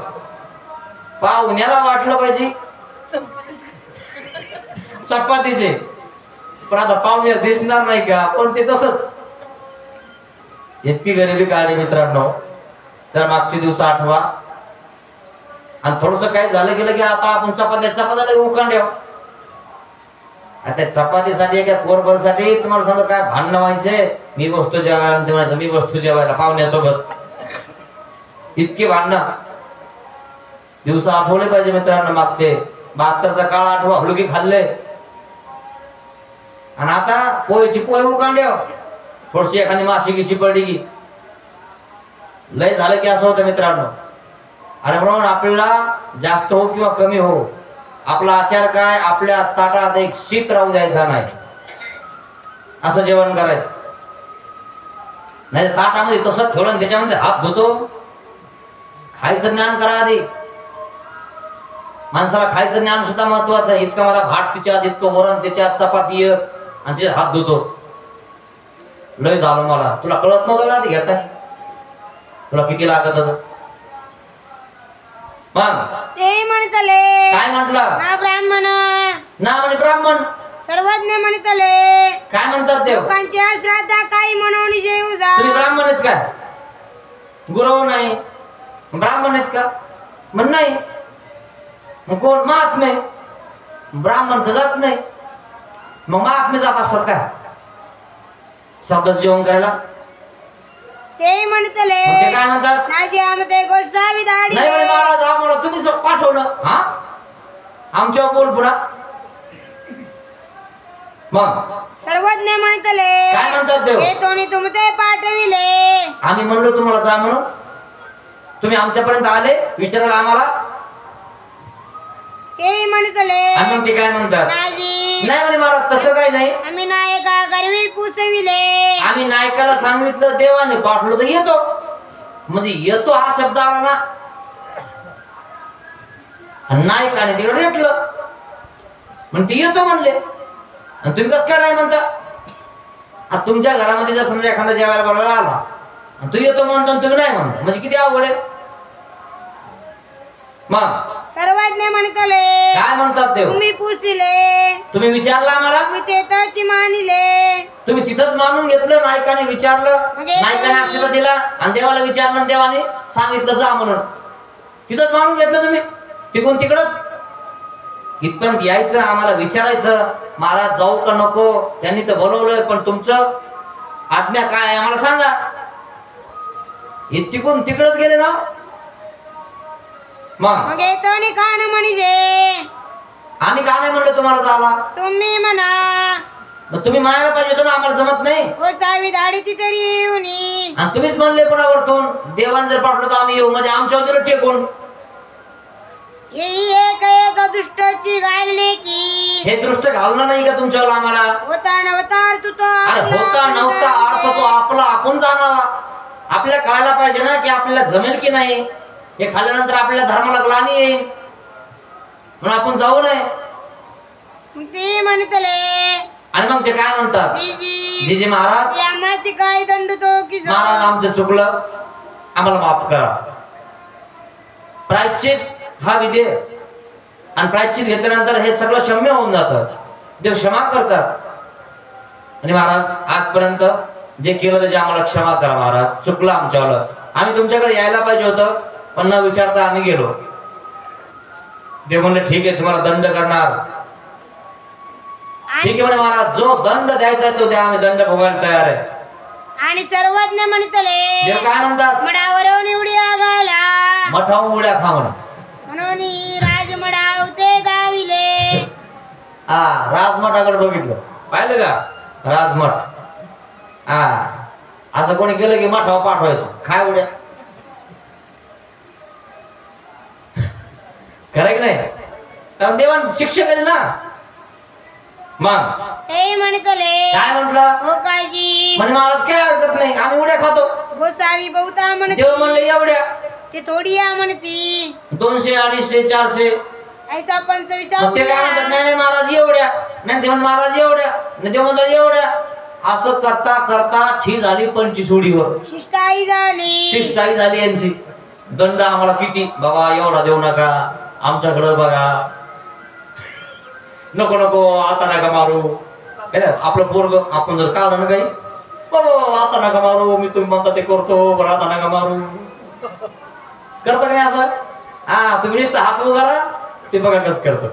[SPEAKER 1] पाहुण्याला वाटलं पाहिजे चपातीचे, पण आता पाहुण्याला दिसणार नाही का, पण ते तसंच. इतकी गरिबी काढली मित्रांनो. तर मागचे दिवस आठवा, आणि थोडस काय झालं गेलं की आता आपण चपात्या उखांड्या. आता चपातीसाठी एका कोरभरसाठी तुम्हाला सांगतो काय भांडणं व्हायचे, मी बसतो जेवायला आणि ते म्हणायचं मी बसतो जेवायला पाहुण्यासोबत. इतके भांडणं. दिवस आठवले पाहिजे मित्रांनो मागचे. 72चा काळ आठवा, हलुकी खाल्ले, आणि आता पोहे उखांड्या, थोडीशी एखादी माशी गिशी पडली की लय झालं की असं होतं मित्रांनो. आणि म्हणून आपल्याला जास्त हो किंवा कमी हो, आपला आचार काय, आपल्या ताटात एक शीत राहू द्यायचा नाही, असं जेवण करायचं. नाही ताटामध्ये तसंच ठेवलं त्याच्यामध्ये हात धुतो. खायचं ज्ञान करा आधी. माणसाला खायचं ज्ञान सुद्धा महत्वाचं आहे. इतकं मला भात तिच्यात, इतकं वरण त्याच्यात, चपाती आणि ते हात धुतो. लय झालं मला. तुला कळत नव्हतं का ते घेता? तुला किती लागत होतं? मग
[SPEAKER 3] ते म्हणतले
[SPEAKER 1] काय म्हटलं?
[SPEAKER 3] ना ब्राह्मण
[SPEAKER 1] ना म्हणे ब्राह्मण.
[SPEAKER 3] सर्वज्ञ म्हणतले
[SPEAKER 1] काय म्हणतात देव?
[SPEAKER 3] लोकांची अश्रद्धा काही म्हणून जेऊ जा.
[SPEAKER 1] तुम्ही ब्राह्मण आहेत का? गुरव नाही, ब्राह्मण आहेत का? म्हण नाही. मग कोण? महात्मे. ब्राह्मण तर जात नाही. मग महात्मे जात असतात का स्वतःच जेवण करायला?
[SPEAKER 3] ते म्हणतले
[SPEAKER 1] मग ते काय म्हणतात?
[SPEAKER 3] नाजी आमते गोसावी दाढी
[SPEAKER 1] नाही म्हणे महाराज, आम्हाला तुम्ही पाठवलं. हा, आमच्या बोल पुढा. मग
[SPEAKER 3] सर्वज्ञ म्हणतले
[SPEAKER 1] काय म्हणतात देव?
[SPEAKER 3] हे तोनी तुमते पाठविले.
[SPEAKER 1] आम्ही म्हणलो तुम्हाला जा म्हणून, तुम्ही आमच्यापर्यंत आले विचारायला आम्हाला.
[SPEAKER 3] ते म्हणतले
[SPEAKER 1] आणि मग ते काय म्हणतात?
[SPEAKER 3] नाजी
[SPEAKER 1] नाही म्हणे महाराज, तसं काही नाही.
[SPEAKER 3] आम्ही नायका गर्वी पुसविले.
[SPEAKER 1] आम्ही नायकाला सांगितलं, देवाने पाठवलं तर येतो. म्हणजे येतो हा शब्द आला ना, नायकाने तिकडे रेटलं म्हणजे येतो म्हणले. आणि तुम्ही कसं काय नाही म्हणता? आता तुमच्या घरामध्ये जर समजा एखादा जेवायला बोलायला आला आणि तू येतो म्हणतो आणि तुम्ही नाही म्हणता, म्हणजे किती अवघड आहे. मग
[SPEAKER 3] सर्वज्ञ म्हणतले
[SPEAKER 1] काय म्हणतात देव?
[SPEAKER 3] तुम्ही पुसिले,
[SPEAKER 1] तुम्ही विचारलं आम्हाला,
[SPEAKER 3] तुम्ही तेथाची मानिले.
[SPEAKER 1] तुम्ही तिथंच मानून घेतलं. नायकाने विचारलं,
[SPEAKER 3] म्हणजे
[SPEAKER 1] नायकाने आशीर्वाद दिला आणि देवाला विचारलं आणि देवाने सांगितलं जा म्हणून. तिथंच मानून घेतलं तुम्ही. तिकडून तिकडच इथपर्यंत यायचं, आम्हाला विचारायचं महाराज जाऊ का नको, त्यांनी तर बोलवलंय पण तुमचं आज्ञा काय आहे आम्हाला सांगा. हे तिकडून तिकडच गेले ना. मग
[SPEAKER 3] येतोनी कान म्हणजे
[SPEAKER 1] आम्ही का नाही म्हणलं तुम्हाला जावा?
[SPEAKER 3] तुम्ही म्हणा
[SPEAKER 1] मग तुम्ही म्हणायला पाहिजे होतं ना, आम्हाला जमत नाही.
[SPEAKER 3] गोसावी दाढी ती तरी येऊनी.
[SPEAKER 1] आणि तुम्हीच म्हणले कोणावरतून देवाने जर पाठवलं तर आम्ही येऊ, म्हणजे आमच्यावर टेकून.
[SPEAKER 3] ही एक दुष्टाची घालणे की
[SPEAKER 1] हे दृष्ट घालणं नाही का तुमच्यावर आम्हाला?
[SPEAKER 3] होता नव्हता अर्थ तो
[SPEAKER 1] अरे
[SPEAKER 3] आपला
[SPEAKER 1] होता नव्हता अर्थ तो आपला आपण जाणावा. आपल्याला कळायला पाहिजे ना की आपल्याला जमेल की नाही. हे खाल्ल्यानंतर आपल्याला धर्माला ग्लानी येईल म्हणून आपण जाऊ नये.
[SPEAKER 3] ते म्हणतले
[SPEAKER 1] आणि मग ते काय म्हणतात?
[SPEAKER 3] जीजी
[SPEAKER 1] जी जी महाराज,
[SPEAKER 3] आम्हाची काय दंड तो की जो
[SPEAKER 1] महाराज आमचं चुकलं, आम्हाला माफ करा. प्रायश्चित हा विधी आहे. आणि प्रायश्चित घेतल्यानंतर हे सगळं क्षम्य होऊन जातं. देव क्षमा करतात. आणि महाराज आजपर्यंत जे केलं त्याची आम्हाला क्षमा करा महाराज, चुकलं आमच्यावर. आम्ही तुमच्याकडे यायला पाहिजे होतं पण न विचारता आम्ही गेलो. देव म्हणले ठीक आहे तुम्हाला दंड करणार. ठीक आहे म्हणे महाराज, जो दंड द्यायचा आहे तो द्या, आम्ही दंड भोगायला तयार आहे.
[SPEAKER 3] आणि सर्वज्ञ म्हणतले
[SPEAKER 1] देव काय म्हणतात?
[SPEAKER 3] मडावरून उड्या घाला
[SPEAKER 1] मठावून उड्या खा म्हणून.
[SPEAKER 3] म्हणून राजमडाव ते दाविले.
[SPEAKER 1] हा, राजमठाकडे बघितलं, पाहिलं का? राजमठ. हा, असं कोणी केलं की मठावर पाठवायचं, काय उड्या. खरं की नाही? कारण देवान शिक्षा केली ना. मग
[SPEAKER 3] ते म्हणतले
[SPEAKER 1] काय म्हटलं?
[SPEAKER 3] हो काजी
[SPEAKER 1] म्हणे महाराज काय हरकत नाही, आम्ही उड्या खातो.
[SPEAKER 3] गोसावी बहुता म्हणते
[SPEAKER 1] देव म्हणले एवढ्या
[SPEAKER 3] ते थोडी या म्हणती
[SPEAKER 1] 200 250 400.
[SPEAKER 3] ऐसा 25
[SPEAKER 1] मग ते काय म्हणतात? नाही नाही महाराज एवढ्या. नाही देव महाराज एवढ्या. नाही देव म्हणतात एवढ्या. असं करता करता ठीक झाली 25 उडीवर.
[SPEAKER 3] शिष्टाई झाली.
[SPEAKER 1] शिष्टाई झाली यांची. दंड आम्हाला किती बाबा, एवढा देऊ नका, आमच्याकडे बघा. नको नको, आता नका मारू. आपलं पोरग आपण जर काढलं ना काही, आता नका मारू, मी तुम्ही म्हणता ते करतो पण आता नका मारू. करता का नाही असं? हा, तुम्ही नुसतं हात उगारा, ते बघा कसं करतो.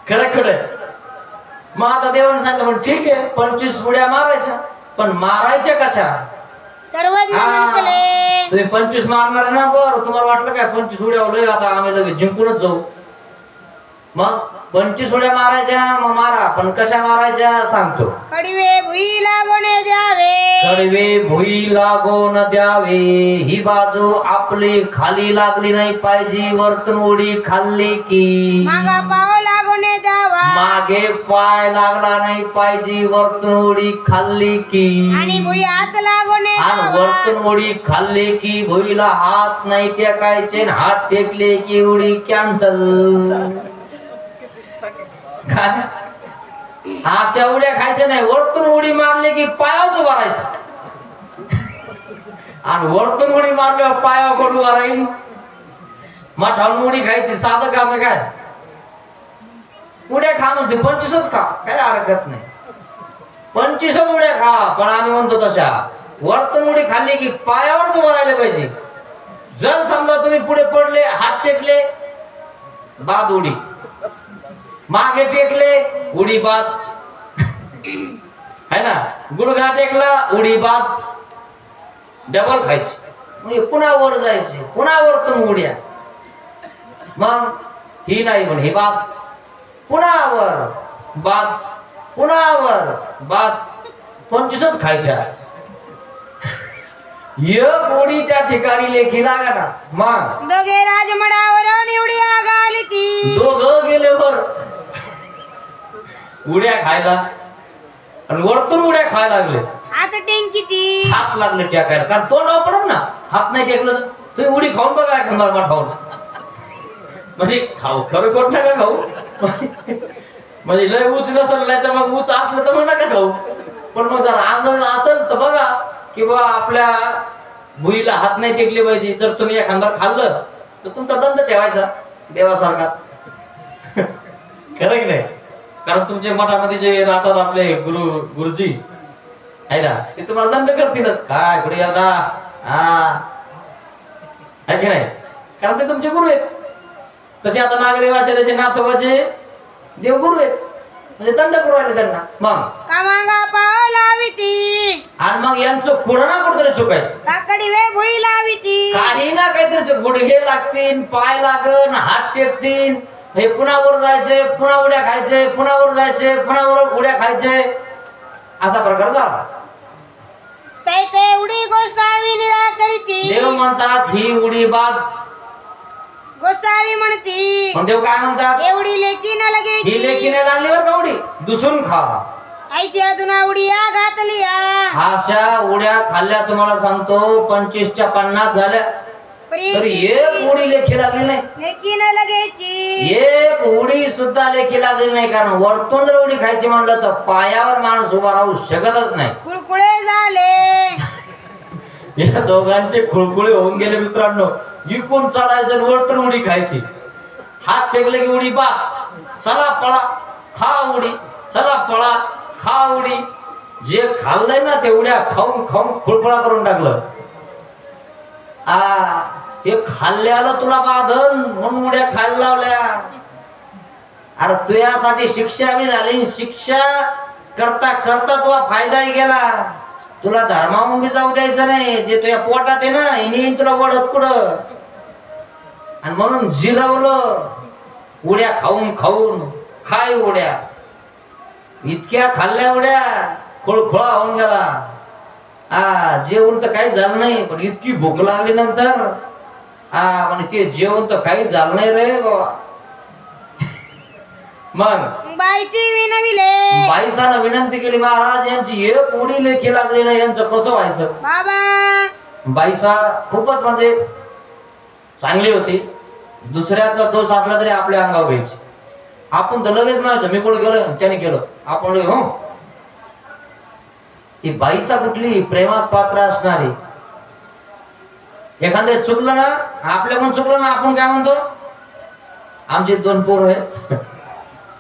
[SPEAKER 1] खरं खरं. मग आता देवाने सांगितलं पण ठीक आहे 25 उड्या मारायच्या, पण मारायच्या कशा?
[SPEAKER 3] सर्वज्ञ म्हणतले
[SPEAKER 1] तुम्ही 25 मारणार ना, बरं तुम्हाला वाटलं काय 25 उड्या उडे आता आम्ही लगेच जिंकूनच जाऊ. मग 25 उड्या मारायच्या मग मारा, पण कशा मारायच्या सांगतो.
[SPEAKER 3] कडवे भुई लागून द्यावे,
[SPEAKER 1] कडवे भुई लागून द्यावे, ही बाजू आपली खाली लागली नाही पाहिजे. वरतून उडी खाल्ली की
[SPEAKER 3] मागा पाव लागून द्यावा,
[SPEAKER 1] मागे पाय लागला नाही पाहिजे. वरतून उडी खाल्ली की
[SPEAKER 3] आणि भुई हात लागून
[SPEAKER 1] आणि
[SPEAKER 3] द्यावा.
[SPEAKER 1] वरतून उडी खाल्ली की भुईला हात नाही टेकायचे, आणि हात टेकले की उडी कॅन्सल. काय अशा उड्या खायच्या नाही. वरतून उडी मारली की पायावर उभा राहायचं, आणि वरतून उडी मारल्यावर पायावर कोण उभा राहील. माठावून उडी खायची, साधं काम काय. उड्या खा म्हणते 25च खा, काय हरकत नाही. 25च उड्या खा, पण आम्ही म्हणतो तशा वरतून उडी खाल्ली की पायावरच उभा राहिले पाहिजे. जर समजा तुम्ही पुढे पडले, हात टेकले, बाद उडी. मागे टेकले, उडी बाद. है ना, गुडघा टेकला, उडी बाद. डबल खायची, मग पुन्हा वर जायचे, पुन्हा वरतून उड्या. मग ही नाही म्हणे, ही बाद. पुन्हा वर बाद, पुन्हा वर बाद. 25च खायच्या. एक उडी त्या ठिकाणी लेखी लागा ना. मग
[SPEAKER 3] दोघे राजमडावर निवडी आगाली ती,
[SPEAKER 1] दोघं गेले वर उड्या खायला, आणि वरतून उड्या खायला लागले.
[SPEAKER 3] हात टेंकी ती,
[SPEAKER 1] हात लागले टेकायला, कारण तोंडावर पडत ना. हात नाही टेकलं तर तुम्ही उडी खाऊन बघा एखादा माठावून, म्हणजे खाऊ खरं खोट नका खाऊ. म्हणजे लय उच नसेल, नाही तर मग उच असलं तर मग नका खाऊ. पण मग जर अंदाज असेल तर बघा की बा आपल्या भुईला हात नाही टेकले पाहिजे. जर तुम्ही एखादा खाल्लं तर तुमचा दंड ठेवायचा देवासारखाच. खरं की नाही, कारण तुमच्या मठामध्ये जे राहतात आपले गुरुजी आहे ना, ते तुम्हाला दंड करतीलच. काय कुठे आता आहे की नाही, कारण ते तुमचे गुरु आहेत. तसे आता नागदेवाचे, त्याचे नाथोबाचे देवगुरु आहेत, म्हणजे दंड करू राहिले त्यांना. मग
[SPEAKER 3] कामांगा पाव लावी ती,
[SPEAKER 1] आणि मग यांचं पुढं ना कुठेतरी चुकायचं.
[SPEAKER 3] काकडी वे भुई लावी ती,
[SPEAKER 1] काही ना काहीतरी गुडघे लागतील, पाय लागन, हात टेकतील. हे पुन्हा वर जायचे, पुन्हा उड्या खायचे, पुन्हा वर जायचे, पुन्हा वर उड्या खायचे, असा प्रकार झाला.
[SPEAKER 3] ते उडी गोसावी निराकरी ती,
[SPEAKER 1] देव म्हणतात ही उडी बाद.
[SPEAKER 3] गोसावी म्हणती,
[SPEAKER 1] पण देव काय म्हणतात,
[SPEAKER 3] एवढी लेकी न लगे
[SPEAKER 1] ही लेकी नाही लागली बरं का उडी, दुसरून खा.
[SPEAKER 3] ऐसी अजून उडिया घातली
[SPEAKER 1] अशा उड्या खाल्ल्या तुम्हाला सांगतो 25च्या 50 झाल्या, तरी एक उडी लेखी लागली नाही.
[SPEAKER 3] लेकी न लगेची,
[SPEAKER 1] एक उडी सुद्धा लेखी लागली नाही. कारण वरतून जर उडी खायची म्हणलं तर पायावर माणूस उभा राहू शकतच नाही.
[SPEAKER 3] खुळखुळे झाले,
[SPEAKER 1] या दोघांचे खुळखुळे होऊन गेले मित्रांनो. इकून चढायचं आणि वरतून उडी खायची. हात टेकले की उडी बा, चला पळा खा उडी, चला पळा खा उडी. जे खाल्लंय ना तेवढ्या खाऊन खाऊन खुळखुळा करून टाकलं. ते खाल्ल्याला तुला बाधन म्हणून उड्या खायला लावल्या. अरे तुझ्यासाठी शिक्षा बी झाली, शिक्षा करता करता तुला फायदाही गेला. तुला धर्मावून बी जाऊ द्यायचं नाही. जे तुझ्या पोटात आहे ना हे तुला वडत कुठं, आणि म्हणून जिरवलं उड्या खाऊन खाऊन. खाय उड्या, इतक्या खाल्ल्या उड्या खुळखुळा होऊन गेला. जेवण तर काही झालं नाही, पण इतकी भूक लागली नंतर म्हणजे ते जेवण तर काही झालं नाही रे बाबा. मग
[SPEAKER 3] बाईसी विनविले,
[SPEAKER 1] बाईसाला विनंती केली, महाराज यांची एक उडी लेखी लागली नाही, यांचं कसं व्हायचं.
[SPEAKER 3] बाबा
[SPEAKER 1] बाईसा खूपच म्हणजे चांगली होती. दुसऱ्याचा दोष असला तरी आपल्या अंगावर घ्यायची. आपण तर लगेच म्हणायचं मी कुठे गेलो त्याने केलं, आपण हो. ती बाईसा कुठली प्रेमास पात्र असणारी. एखाद्या चुकलं ना, आपल्याकडून चुकलं ना, आपण काय म्हणतो आमचे 2 पोर आहे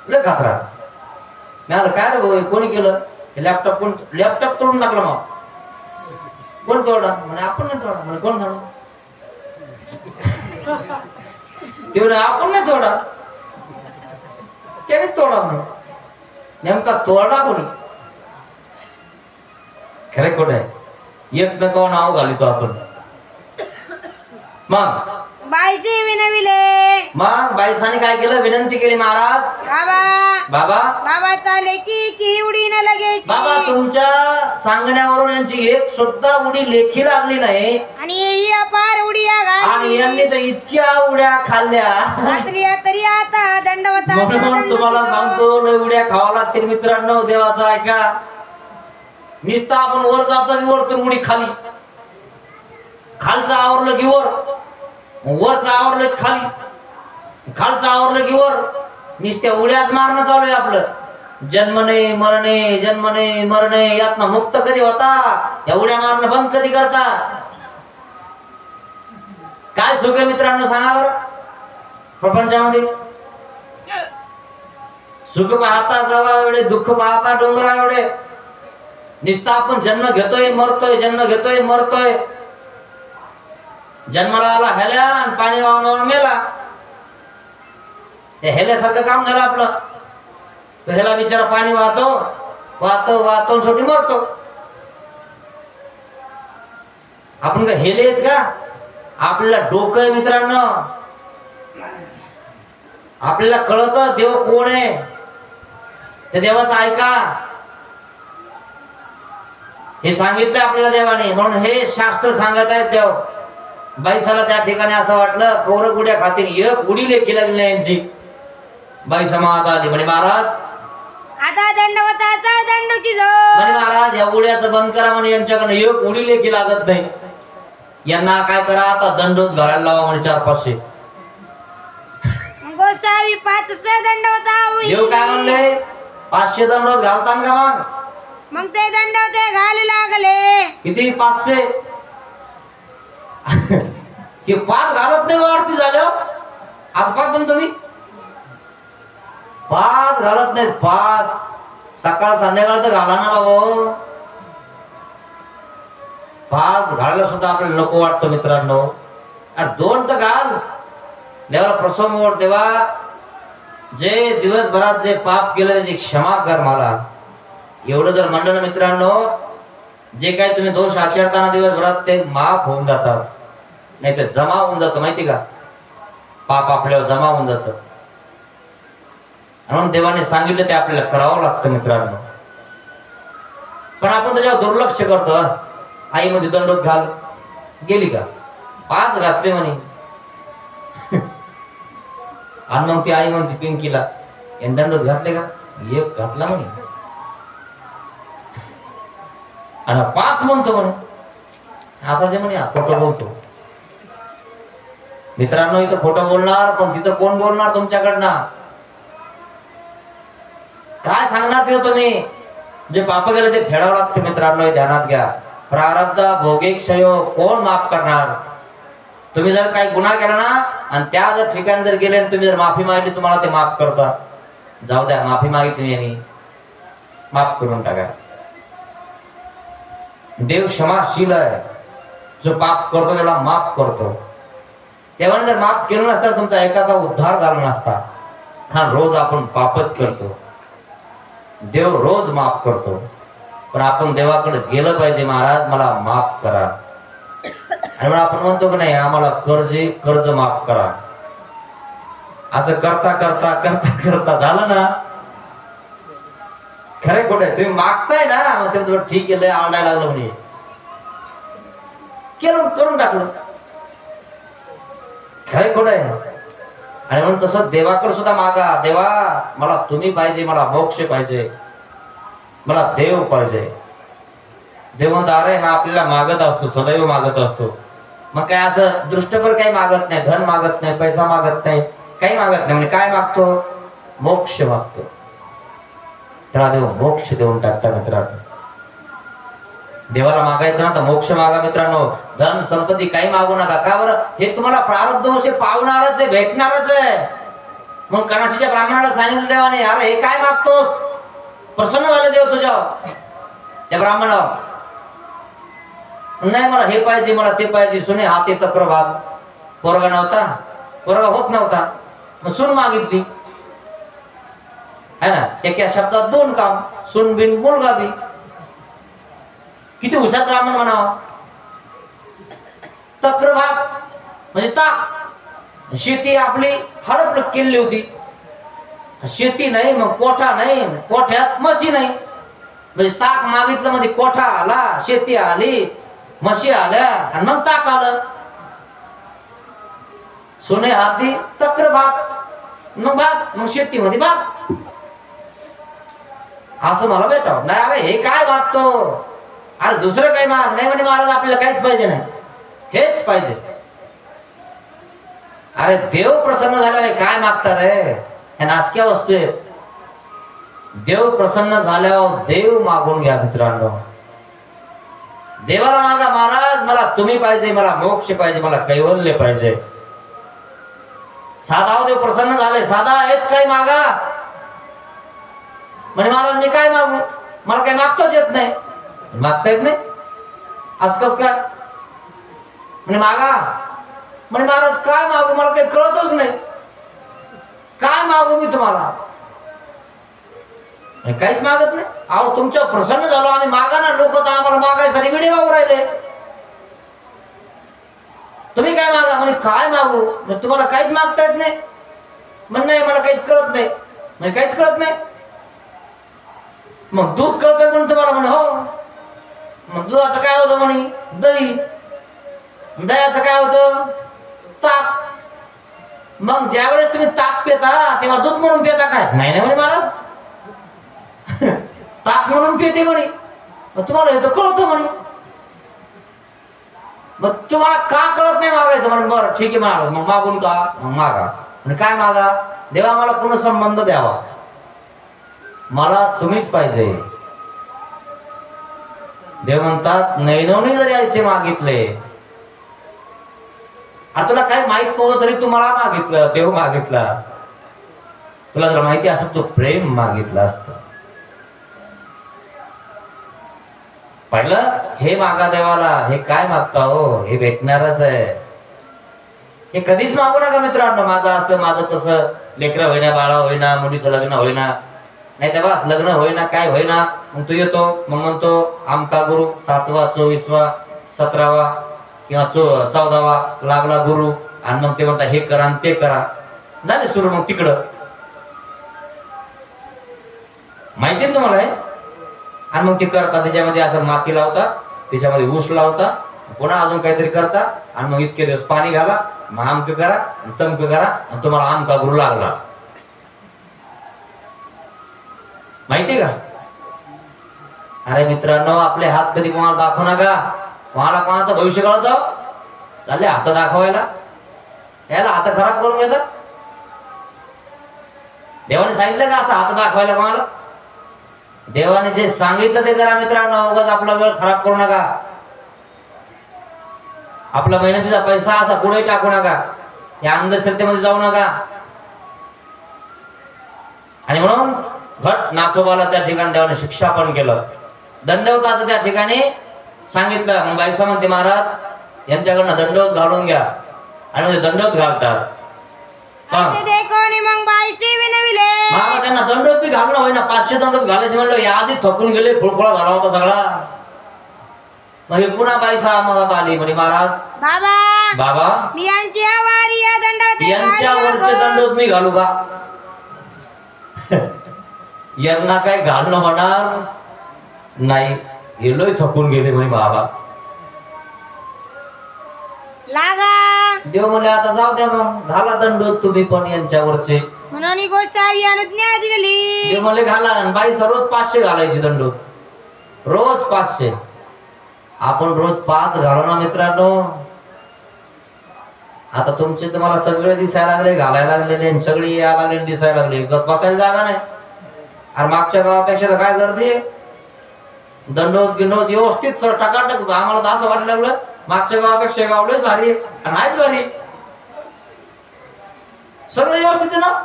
[SPEAKER 1] लय खात्रा. मी काय रे भाऊ कोणी केलं, लॅपटॉप तोडून टाकलं. मग कोण तोडा म्हणे, आपण नाही तोडा म्हणे. कोण तोडा ते म्हणे आपण नाही तोडा, त्याने तोडा म्हणे. नेमका तोडा कोणी, खरं खोट आहे. एकमेकावर नाव घालितो आपण. मग
[SPEAKER 3] बाईसी विनविले.
[SPEAKER 1] मग बाईसाने काय केलं? विनंती केली, महाराज
[SPEAKER 3] बाबा
[SPEAKER 1] बाबा
[SPEAKER 3] बाबा चाले की उडी न लगेची.
[SPEAKER 1] बाबा तुमच्या सांगण्यावरून यांची एक सुद्धा उडी लेखी लागली नाही
[SPEAKER 3] आणि ही अपार उडिया
[SPEAKER 1] आणि
[SPEAKER 3] घाली.
[SPEAKER 1] यांनी तर इतक्या उड्या खाल्ल्या
[SPEAKER 3] घातल्या तरी आता दंडवताचा
[SPEAKER 1] म्हणून
[SPEAKER 3] दंड
[SPEAKER 1] तुम्हाला
[SPEAKER 3] किलो.
[SPEAKER 1] सांगतो लय उड्या खावा लागतील मित्रांनो. देवाचा ऐका, नुसतं आपण वर जातो की वर तर उडी खाली, खालचं आवरलं की वर, वरचं आवरलं की खाली, खालचं आवरलं की वर, नुसत्या उड्याच मारणं चालू आहे आपलं. जन्मने मरणे जन्मने मरणे यातनं मुक्त कधी होता? या उड्या मारणं बंद कधी करता? काय सुख आहे मित्रांनो सांगा बरं प्रपंचामध्ये? सुख पाहता जवळ एवढे, दुःख पाहता डोंगरा एवढे. नुसतं आपण जन्म घेतोय मरतोय, जन्म घेतोय मरतोय. जन्माला आला हेल्या आणि पाणी वाहून मेला. ते हेल्यासारखं काम झालं आपलं. तो हेला बिचारा पाणी वाहतो वाहतो वाहतो शेवटी मरतो. आपण का हेले आहेत का? आपल्याला डोकं आहे मित्रांनो. आपल्याला कळतं देव कोण आहे. त्या देवाचं ऐका, हे सांगितलं आपल्याला देवाने. म्हणून हे शास्त्र सांगत आहे देव. बाईसाला त्या ठिकाणी असं वाटलं कौरव उड्या खातील, एक उडी लेखी लागली यांची. बाई समात आली म्हणे महाराज,
[SPEAKER 3] आता दंडवताचा दंड की जो.
[SPEAKER 1] म्हणे महाराज या उड्याचं बंद करा म्हणे, यांच्याकडे एक उडी लेखी लागत नाही. यांना काय करा आता दंडोत घालायला लावा म्हणे 400-500.
[SPEAKER 3] गोसावी 500 दंडवता होई.
[SPEAKER 1] देव काय म्हणले? 500 दंडोत घालतान का मग?
[SPEAKER 3] मग ते दंडवते घालू लागले.
[SPEAKER 1] किती? 500. हे 5 घालत नाही वाढती झालं. आता पाहतो तुम्ही 5 घालत नाहीत. 5 सकाळ संध्याकाळ तर घाला ना बाबा. 5 घालायला सुद्धा आपल्याला नको वाटतं मित्रांनो. अरे 2 तर घाल. देवाला प्रसंग वाट, देवा जे दिवसभरात जे पाप केलं त्याची क्षमा कर मला. एवढं जर म्हणलं ना मित्रांनो, जे काही तुम्ही दोष आचरताना दिवसभरात ते माफ होऊन जातात. नाही तर जमा होऊन जातं माहिती का? पाप आपल्यावर जमा होऊन जातं. म्हणून देवाने सांगितलं ते आपल्याला करावं लागतं मित्रांनो. पण आपण त्याच्यावर दुर्लक्ष करतो. आई मध्ये दंडोत घाल, गेली का? 5 घातले म्हणे. आणि मग ती आई म्हणते पिंकीला, यांनी दंडोत घातले का? 1 घातला म्हणे. आणि 5 म्हणतो म्हणे. असाच म्हणे, खोटं बोलतो. मित्रांनो इथं खोटं बोलणार, पण तिथं कोण बोलणार तुमच्याकडनं? काय सांगणार तिथं तुम्ही? जे पाप गेले ते फेडावं लागते मित्रांनो, हे ध्यानात घ्या. प्रारब्ध भोगे क्षयो कोण माफ करणार? तुम्ही जर काही गुन्हा केला ना आणि त्या जर ठिकाणी जर गेले तुम्ही जर माफी मागितली, तुम्हाला ते माफ करता. जाऊ द्या, माफी मागितली यांनी, माफ करून टाका. देव क्षमाशील आहे. जो पाप करतो त्याला माफ करतो. तेव्हा जर माफ केलं नसतं तुमचा एकाचा उद्धार झाला नसता. हा रोज आपण पापच करतो. देव रोज माफ करतो. पण आपण देवाकडे गेलं पाहिजे, महाराज मला माफ करा. आणि मग आपण म्हणतो की नाही आम्हाला कर्ज माफ करा. असं करता करता करता करता झालं ना. खरे खोटे तुम्ही मागताय ना, मग ते ठीक आहे लय आवडायला लागलं म्हणे, केलं करून टाकलं. खरे खोट आहे. आणि म्हणून तसं देवाकडे सुद्धा मागा. देवा मला तुम्ही पाहिजे, मला मोक्ष पाहिजे, मला देव पाहिजे. देव म्हणतो अरे हा आपल्याला मागत असतो, सदैव मागत असतो. मग काय असं दृष्टभर काही मागत नाही, धन मागत नाही, पैसा मागत नाही, काही मागत नाही. म्हणजे काय मागतो? मोक्ष मागतो. त्याला देव मोक्ष देऊन टाकता मित्रांनो. देवाला मागायचं ना तर मोक्ष मागा मित्रांनो. धन संपत्ती काही मागू नका. का बरं? हे तुम्हाला प्रारब्ध असे पावणारच आहे, भेटणारच आहे. मग कणाशीच्या ब्राह्मणाला सांगितलं देवाने, अरे हे काय मागतोस? प्रसन्न झाले देव तुझ्यावर. त्या ब्राह्मणावर नाही मला हे पाहिजे, मला ते पाहिजे. सुने हाती तक्र भाग. पोरगा नव्हता, पोरगा होत नव्हता, मग सून मागितली है ना. एका शब्दात 2 काम, सून बिन मुलगा बी. किती हुशार ब्राह्मण म्हणावं. तक्र भाग म्हणजे ताक. शेती आपली हडप केली होती. शेती नाही, मग कोठा नाही, कोठ्यात म्हशी नाही. म्हणजे ताक मागितलं म्हणजे कोठा आला, शेती आली, म्हशी आल्या आणि मग ताक आलं. सोने हाती तक्र भात, मग भात, मग शेतीमध्ये भात. असं मला भेटावं नाही. अरे हे काय मागतो, अरे दुसरं काही माग नाही म्हणजे महाराज आपल्याला काहीच पाहिजे नाही, हेच पाहिजे. अरे देव प्रसन्न झाल्यावर काय मागता रे, हे नासक्या वस्तू आहेत. देव प्रसन्न झाल्यावर देव मागून घ्या मित्रांनो. देवाला मागा, महाराज मला तुम्ही पाहिजे, मला मोक्ष पाहिजे, मला कैवल्य पाहिजे. साधा देव प्रसन्न झाले, साधा आहेत काही मागा. म्हणजे महाराज मी काय मागू, मला काही मागताच येत नाही. मागता येत नाही असं कस काय म्हणजे मागा. म्हणजे महाराज काय मागू, मला काही कळतच नाही, काय मागू मी तुम्हाला. काहीच मागत नाही. अहो तुमच्या प्रसन्न झालो आम्ही, मागा ना. लोक तर आम्हाला मागायसाठी व्हिडिओ वाहू राहिले. तुम्ही काय मागा, म्हणजे काय मागू, म्हणजे तुम्हाला काहीच मागता येत नाही. म्हण नाही मला काहीच कळत नाही, म्हणजे काहीच कळत नाही. मग दूध कळत पण तुम्हाला म्हणे हो. मग दुधाचं काय होतं म्हणे दही, दह्याचं काय होतं ताक. मग ज्यावेळेस तुम्ही ताक पिता तेव्हा दूध म्हणून पिता काय, नाही नाही म्हणे महाराज ताक म्हणून पिते म्हणे. मग तुम्हाला हे तर कळतं म्हणे. मग तुम्हाला का कळत नाही मागायचं म्हणे. बरं ठीक आहे महाराज, मग मागून का, मग मागा. म्हणजे काय मागा, देवा मला पूर्ण संबंध द्यावा, मला तुम्हीच पाहिजे. देव म्हणतात नैनवनी जरी आयचे मागितले, आता तुला काही माहित नव्हतं तरी तुम्हाला मागितलं, देव मागितला. तुला जर माहिती असत तो प्रेम मागितलं असत. पहिलं हे मागा देवाला, हे काय मागता हो, हे भेटणारच आहे. हे कधीच मागू नका मित्रांनो, माझं असं माझं तसं, लेकरं होईना, बाळा होईना, मुलीचं लग्न होईना, नाही तर बस लग्न होईना, काय होईना. मग तू येतो मग म्हणतो आमका गुरु 7वा 24वा 17वा किंवा 14वा लागला गुरु, आणि मग ते म्हणता हे करा आणि ते करा. झाले सुरू मग तिकडं. माहिती आहे तुम्हाला हे. आणि मग ते करता, त्याच्यामध्ये असं माती लावता, त्याच्यामध्ये ऊस लावता, पुन्हा अजून काहीतरी करता, आणि मग इतके दिवस पाणी घाला, मग आमक करा तमक करा, आणि तुम्हाला आमका गुरु लागला. माहितीये का. अरे मित्रांनो आपले हात कधी कोणाला दाखवू नका. कोणाला कोणाचं भविष्य कळतं, चालले हात दाखवायला, याला हात खराब करून घेतात. देवाने सांगितलं का असं हात दाखवायला कोणाला. देवाने जे सांगितलं ते करा मित्रांनो. उगाच आपला वेळ खराब करू नका, आपला मेहनतीचा पैसा असा पुढे टाकू नका, या अंधश्रद्धेमध्ये जाऊ नका. आणि म्हणून भट नाथोबाला त्या ठिकाणी देवाने शिक्षा पण केलं. दंडवताचं त्या ठिकाणी सांगितलं. मग बाईसा म्हणते महाराज यांच्याकडनं दंडवत घालून घ्या, आणि म्हणजे दंडवत घालतात. त्यांना दंडवत बी घालणं होईना, 500 दंडवत घालायचे म्हणलं, या आधी थकून गेले, फुळफुळा झाला होता सगळा. मग पुन्हा बाईसा मनात आली, म्हणजे महाराज
[SPEAKER 3] बाबा
[SPEAKER 1] बाबा
[SPEAKER 3] मी
[SPEAKER 1] यांच्यावरचे दंडवत मी घालू का. यांना काय घालणं होणार नाही, हे लय थकून गेले म्हणे बाबा.
[SPEAKER 3] लागा
[SPEAKER 1] देव म्हणले आता जाऊ द्या, मग घाला दंडवत तुम्ही पण यांच्यावरचे.
[SPEAKER 3] म्हणून गोसावी अनुज्ञा दिली.
[SPEAKER 1] देव म्हणले घाला. आणि बाई रोज 500 घालायची दंडवत, रोज 500. आपण रोज 5 घालू ना मित्रांनो. आता तुमचे तुम्हाला सगळे दिसायला लागले, घालायला लागलेले, सगळे यायला लागले, दिसायला लागले, गप बसायला जागा नाही. अरे मागच्या गावापेक्षा तर काय गर्दी, दंडवत गिंडवत व्यवस्थित सर टाकाटक. आम्हाला तर असं वाटायला लागलं मागच्या गावापेक्षा गावलेच भारी, आणि आहेच भारी. सगळं व्यवस्थित आहे ना,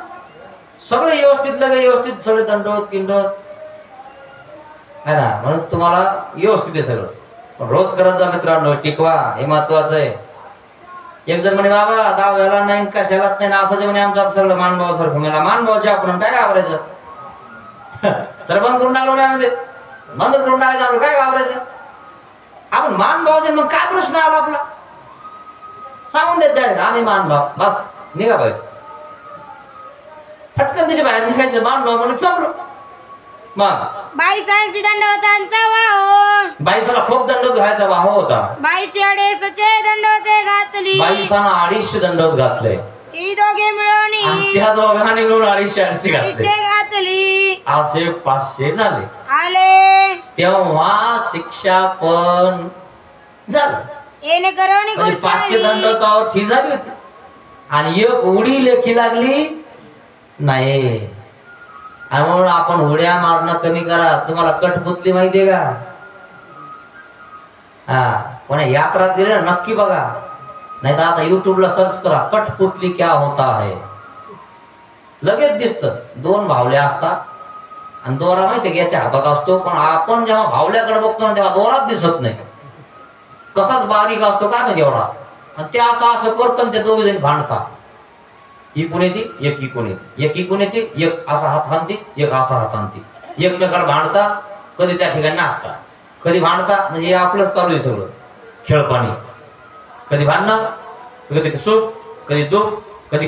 [SPEAKER 1] सगळं व्यवस्थित लगे व्यवस्थित, सगळे दंडवत गिंडवत आहे ना. म्हणून तुम्हाला व्यवस्थित आहे सगळं. रोज करत जा मित्रांनो, टिकवा, हे महत्वाचं आहे. एक जण म्हणे बाबा दाव्याला नाही कशालाच नाही ना, असं म्हणे आमचं सगळं मानभाव सारखं. मला मानभावचे आपण काय घाबरायचं, सरपंच करून टाकलो यामध्ये, बंदच करून टाकायचं, आपलं काय घाबरायचं. आपण मानभावचे, मग काय प्रश्न आला आपला, सांगून देत डायरेक्ट आम्ही मानभाव, बस निघा बाहेर. फटकन त्याच्या बाहेर निघायचं, मांडलो म्हणून संपलं. मग
[SPEAKER 3] बाईसांची दंडवतांचा वाहो,
[SPEAKER 1] बाईसाला खूप दंड घालायचा वाह होता.
[SPEAKER 3] बाईची अडेसचे दंडवते घातली,
[SPEAKER 1] बाईसानं 250 दंडवत घातले.
[SPEAKER 3] ती दोघे मिळून
[SPEAKER 1] आणि त्या दोघांनी मिळून 250 घातले.
[SPEAKER 3] तिचे घातली,
[SPEAKER 1] असे 500 झाले.
[SPEAKER 3] आले
[SPEAKER 1] तेव्हा शिक्षा पण झालं.
[SPEAKER 3] येणे करवणी
[SPEAKER 1] म्हणजे 500
[SPEAKER 3] गोसावी,
[SPEAKER 1] दंडवतावर ठीक झाली होती. आणि एक उडी लेखी लागली नाही. आणि म्हणून आपण उड्या मारणं कमी करा. तुम्हाला कठपुतली माहितीये का? हा, कोणा यात्रात गेले ना नक्की बघा, नाही तर आता युट्यूबला सर्च करा कठपुतली क्या होता है. लगेच दिसत. 2 भावल्या असतात आणि दोरा माहितीये याच्या हातात असतो, पण आपण जेव्हा भावल्याकडे बघतो ना तेव्हा दोराच दिसत नाही. कसाच बारीक असतो काय माहिती एवढा. आणि ते असं करतं ते दोघे जण भांडतात. इकून येते एक इकून येते, एक इकून येते एक असा हात हाणते, एक असा हात हाणते. एकमेकाला भांडतात, कधी त्या ठिकाणी नाचतात, कधी भांडतात. म्हणजे आपलंच चालू आहे सगळं खेळपाणी. कधी भांडणं, कधी सुख, कधी दुःख, कधी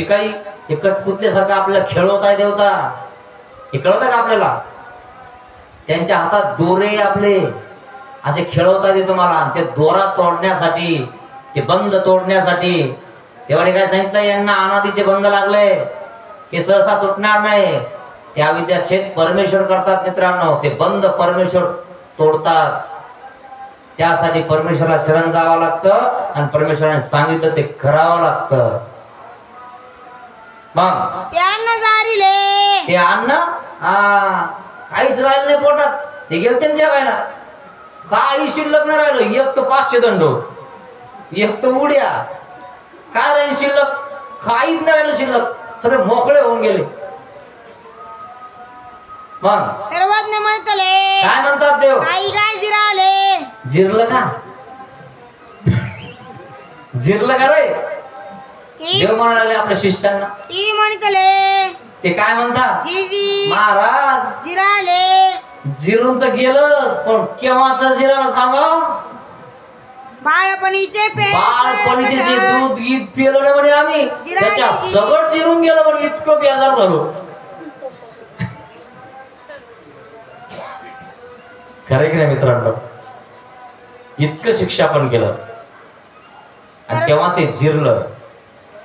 [SPEAKER 1] काही. हे कठपुतल्यासारखं आपल्याला खेळवत आहे देवता. हे कळत का आपल्याला? त्यांच्या हातात दोरे आपले असे खेळवता येते तुम्हाला. आणि ते दोरा तोडण्यासाठी, ते बंद तोडण्यासाठी तेव्हा काय सांगितलं, यांना अनादीचे बंद लागले की सहसा तुटणार नाही. त्या विद्याच्छेद परमेश्वर करतात मित्रांनो. ते बंद परमेश्वर तोडतात. त्यासाठी परमेश्वराला शरण जावं लागतं आणि परमेश्वराने सांगितलं ते करावं लागतं. मग
[SPEAKER 3] ते अन्न जारिले,
[SPEAKER 1] ते अन्न काहीच राहिलं नाही पोटात. ते गेलं त्यांच्या जेवायला, काही शिल्लक नाही राहिलं. एक तर 500 दंड, एक तर उड्या, काय राहील शिल्लक? काहीच नाही राहिलं शिल्लक. सगळे मोकळे होऊन गेले. मग
[SPEAKER 3] सर्वज्ञ म्हणतले
[SPEAKER 1] काय म्हणतात देव?
[SPEAKER 3] काही काय जिराले,
[SPEAKER 1] जिरलं का? जिरलं का रे? देव म्हणायला लागले आपल्या शिष्यांना.
[SPEAKER 3] ती म्हणतले
[SPEAKER 1] ते काय म्हणतात?
[SPEAKER 3] जीजी
[SPEAKER 1] महाराज
[SPEAKER 3] जिराले,
[SPEAKER 1] जिरून तर गेलं, पण केव्हाच जिराला सांगा.
[SPEAKER 3] बाळपणीचे
[SPEAKER 1] बाळपणीचे जे दूध गीत पिलं ना म्हणे आम्ही, त्याच्या सगळं जिरून गेलं म्हणे. इतकं बेजार झालो. खरं की नाही मित्रांनो? इतकं शिक्षा पण केलं आणि तेव्हा ते जिरलं.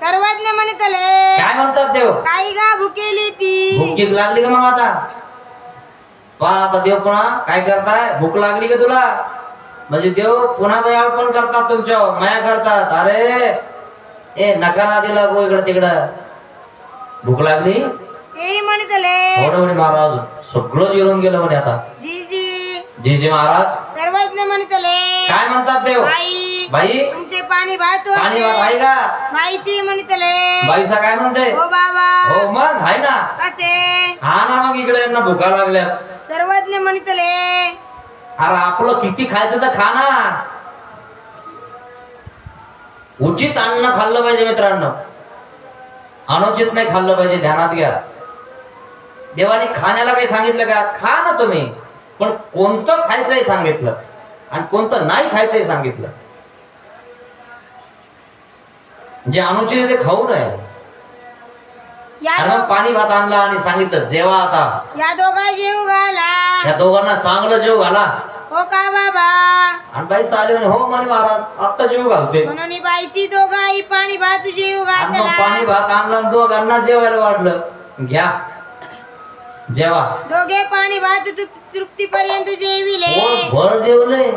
[SPEAKER 3] सर्वज्ञ म्हणतले
[SPEAKER 1] काय म्हणतात देव?
[SPEAKER 3] काही गा भुकेली ती,
[SPEAKER 1] भूक लागली का मग आता? पहा आता देव पुन्हा काय करताय? भूक लागली का तुला? म्हणजे देव पुन्हा दयाळ पण करतात, तुमच्या माया करतात. अरे ए नका ना दिला गो इकडं तिकडं. भूक लागली
[SPEAKER 3] ते म्हणतले
[SPEAKER 1] म्हणे महाराज सगळं जिरून गेलं म्हणे आता.
[SPEAKER 3] जी
[SPEAKER 1] जी महाराज.
[SPEAKER 3] सर्वज्ञ म्हणतले
[SPEAKER 1] काय म्हणतात देव? बाई
[SPEAKER 3] ते पाणी भात
[SPEAKER 1] पाणी आहे का?
[SPEAKER 3] बाईची म्हणतले
[SPEAKER 1] बाईसा काय म्हणते?
[SPEAKER 3] हो बाबा.
[SPEAKER 1] हो मग आहे ना.
[SPEAKER 3] कसे?
[SPEAKER 1] हा ना, मग इकडे यांना भुका लागल्या.
[SPEAKER 3] सर्वज्ञ म्हणतले
[SPEAKER 1] अरे आपलं किती खायचं तर खा ना. उचित अन्न खाल्लं पाहिजे मित्रांनो, अनुचित नाही खाल्लं पाहिजे. ध्यानात घ्या. देवाने खाण्याला काही सांगितलं का? खा ना तुम्ही, पण कोणतं खायचंही सांगितलं आणि कोणतं नाही खायचंही सांगितलं. जे अनुचित ते खाऊ नये. पाणी भात आणला आणि सांगितलं जेवा आता.
[SPEAKER 3] या दोघा जीव घाला,
[SPEAKER 1] या दोघांना चांगलं जीव घाला.
[SPEAKER 3] हो का बाबा?
[SPEAKER 1] आणि बाई आले म्हणे हो म्हणे महाराज आता जीव घालते.
[SPEAKER 3] म्हणून बाईची दोघाही पाणी भात जीव
[SPEAKER 1] आणि मग
[SPEAKER 3] घातला.
[SPEAKER 1] पाणी भात आणला, दोघांना जेवायला वाढलं. घ्या जेवा.
[SPEAKER 3] दोघे पाणी भात तृप्तीपर्यंत जेविले.
[SPEAKER 1] पोट भर जेवले.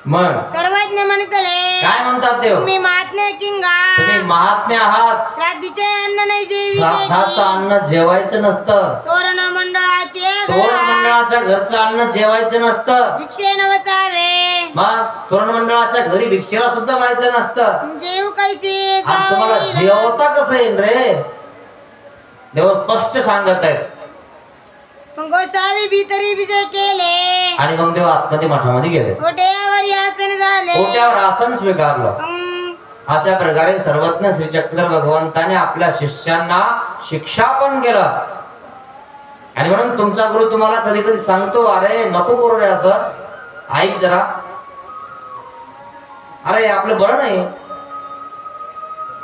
[SPEAKER 1] मग
[SPEAKER 3] सर्वज्ञ म्हणतले
[SPEAKER 1] काय म्हणतात देव?
[SPEAKER 3] तुम्ही महात्म्य किंगा,
[SPEAKER 1] तुम्ही महात्म्य आहात.
[SPEAKER 3] श्राद्धीचे अन्न नाही
[SPEAKER 1] श्राद्धाचं
[SPEAKER 3] जेविले.
[SPEAKER 1] अन्न जेवायचं नसतं.
[SPEAKER 3] तोरण मंडळाचे
[SPEAKER 1] तोरण मंडळाच्या घरचं अन्न जेवायचं नसतं.
[SPEAKER 3] भिक्षे नवचावे,
[SPEAKER 1] मग तोरण मंडळाच्या घरी भिक्षेला सुद्धा जायचं नसतं.
[SPEAKER 3] जेव कैसे
[SPEAKER 1] आणि तुम्हाला जेवता कसं येईल रे? देव स्पष्ट सांगत आहेत.
[SPEAKER 3] गोसावी भीतरी विजय केले
[SPEAKER 1] आणि मग तेव्हा आतमध्ये मठामध्ये गेले.
[SPEAKER 3] कोट्यावर आसन झाले.
[SPEAKER 1] कोट्यावर आसन स्वीकारलं. अशा प्रकारे सर्वज्ञ श्री चक्र भगवंताने आपल्या शिष्यांना शिक्षा पण केलं. आणि म्हणून तुमचा गुरु तुम्हाला कधी कधी सांगतो अरे नको करू रे असं, ऐक जरा. अरे आपलं बरं नाही,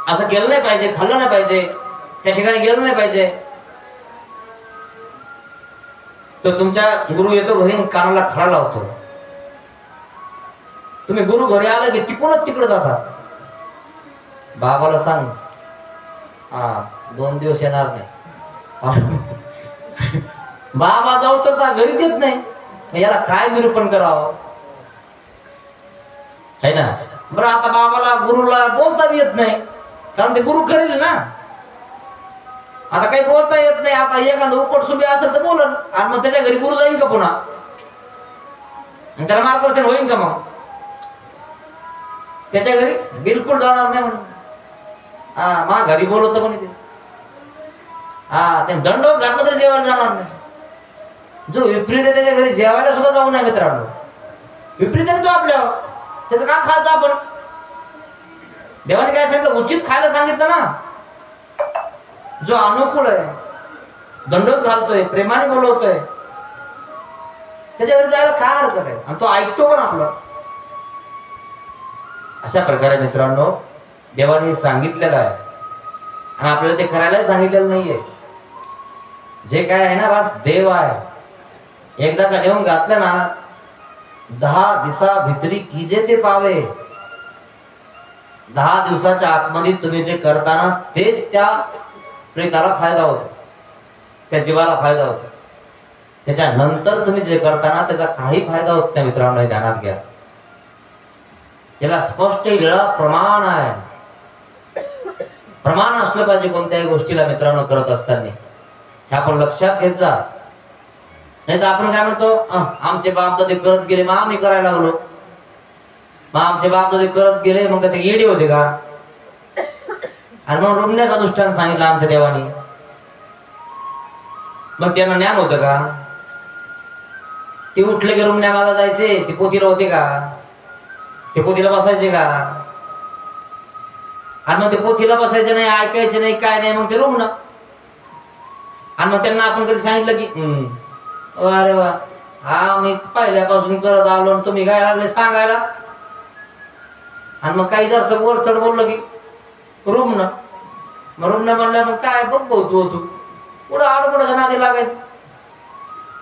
[SPEAKER 1] असं केलं नाही पाहिजे, खाल्लं नाही पाहिजे, त्या ठिकाणी गेलं नाही पाहिजे. तर तुमच्या गुरु येतो घरी कानाला खडा लावतो. तुम्ही गुरु घरी आला की टिकूनच तिकडे जातात. बाबाला सांग 2 दिवस येणार नाही. बाबा जाऊस तर घरीच येत नाही. याला काय निरूपण करावं है ना. बरं आता बाबाला गुरुला बोलता येत नाही, कारण ते गुरु करेल ना. आता काही बोलता येत नाही. आता एखादं उपटसुबी असेल तर बोलन, आणि मग त्याच्या घरी गुरु जाईन का पुन्हा, आणि त्याला मार्गदर्शन होईल का मग? त्याच्या घरी बिलकुल जाणार नाही म्हणून. मा घरी बोलवतं कोणी ते, ते दंडवत घातलं तरी जेवायला जाणार नाही. जो विपरीत आहे त्याच्या घरी जेवायला सुद्धा जाऊ नये मित्रांनो. विपरीत आहे तो आपल्यावर, त्याचं का खायचं आपण? देवाने काय सांगितलं? उचित खायला सांगितलं ना. जो अनुकूल आहे, दंडवत घालतोय, प्रेमाने बोलवतोय, त्याच्या घरी जायला काय हरकत आहे? आणि तो ऐकतो पण आपलं. अशा प्रकारे मित्रांनो देवाने सांगितलेलं आहे, आणि आपल्याला ते करायलाही सांगितलेलं नाहीये. जे काय आहे ना बस देव आहे. एकदा का नेऊन घातलं ना, 10 दिवसा भितरी कीजे ते पावे. 10 दिवसाच्या आतमध्ये तुम्ही जे करताना तेच त्या प्रेताला फायदा होतो, त्या जीवाला फायदा होतो. त्याच्यानंतर तुम्ही जे करताना त्याचा काही फायदा होत नाही मित्रांनो, हे ध्यानात घ्या. याला स्पष्ट प्रमाण आहे. प्रमाण असलं पाहिजे कोणत्याही गोष्टीला मित्रांनो करत असताना. हे आपण लक्षात घेत जा. नाही तर आपण काय म्हणतो, आमचे बाप दादे करत गेले मग आम्ही करायला लागलो. मग आमचे बाप दादे करत गेले मग ते येडे होते का? आणि मग रुमण्याचा दृष्टांत सांगितलं आमच्या देवानी, मग त्यांना ज्ञान होतं का? ते उठले की रुमण्या मला जायचे, ते पोथीला होते का? ते पोथीला बसायचे का? आणि मग ते पोथीला बसायचे नाही, ऐकायचे नाही, काय नाही, मग ते रुमणं. आणि मग त्यांना आपण कधी सांगितलं की अरे वा, मी पहिल्यापासून करत आलो आणि तुम्ही काय लागले सांगायला? आणि मग काही जर वर चढ बोललं की रुमणं. मग रुमणं म्हणलं मग काय बघ तू पुढं आडपुढं नादी लागायचं.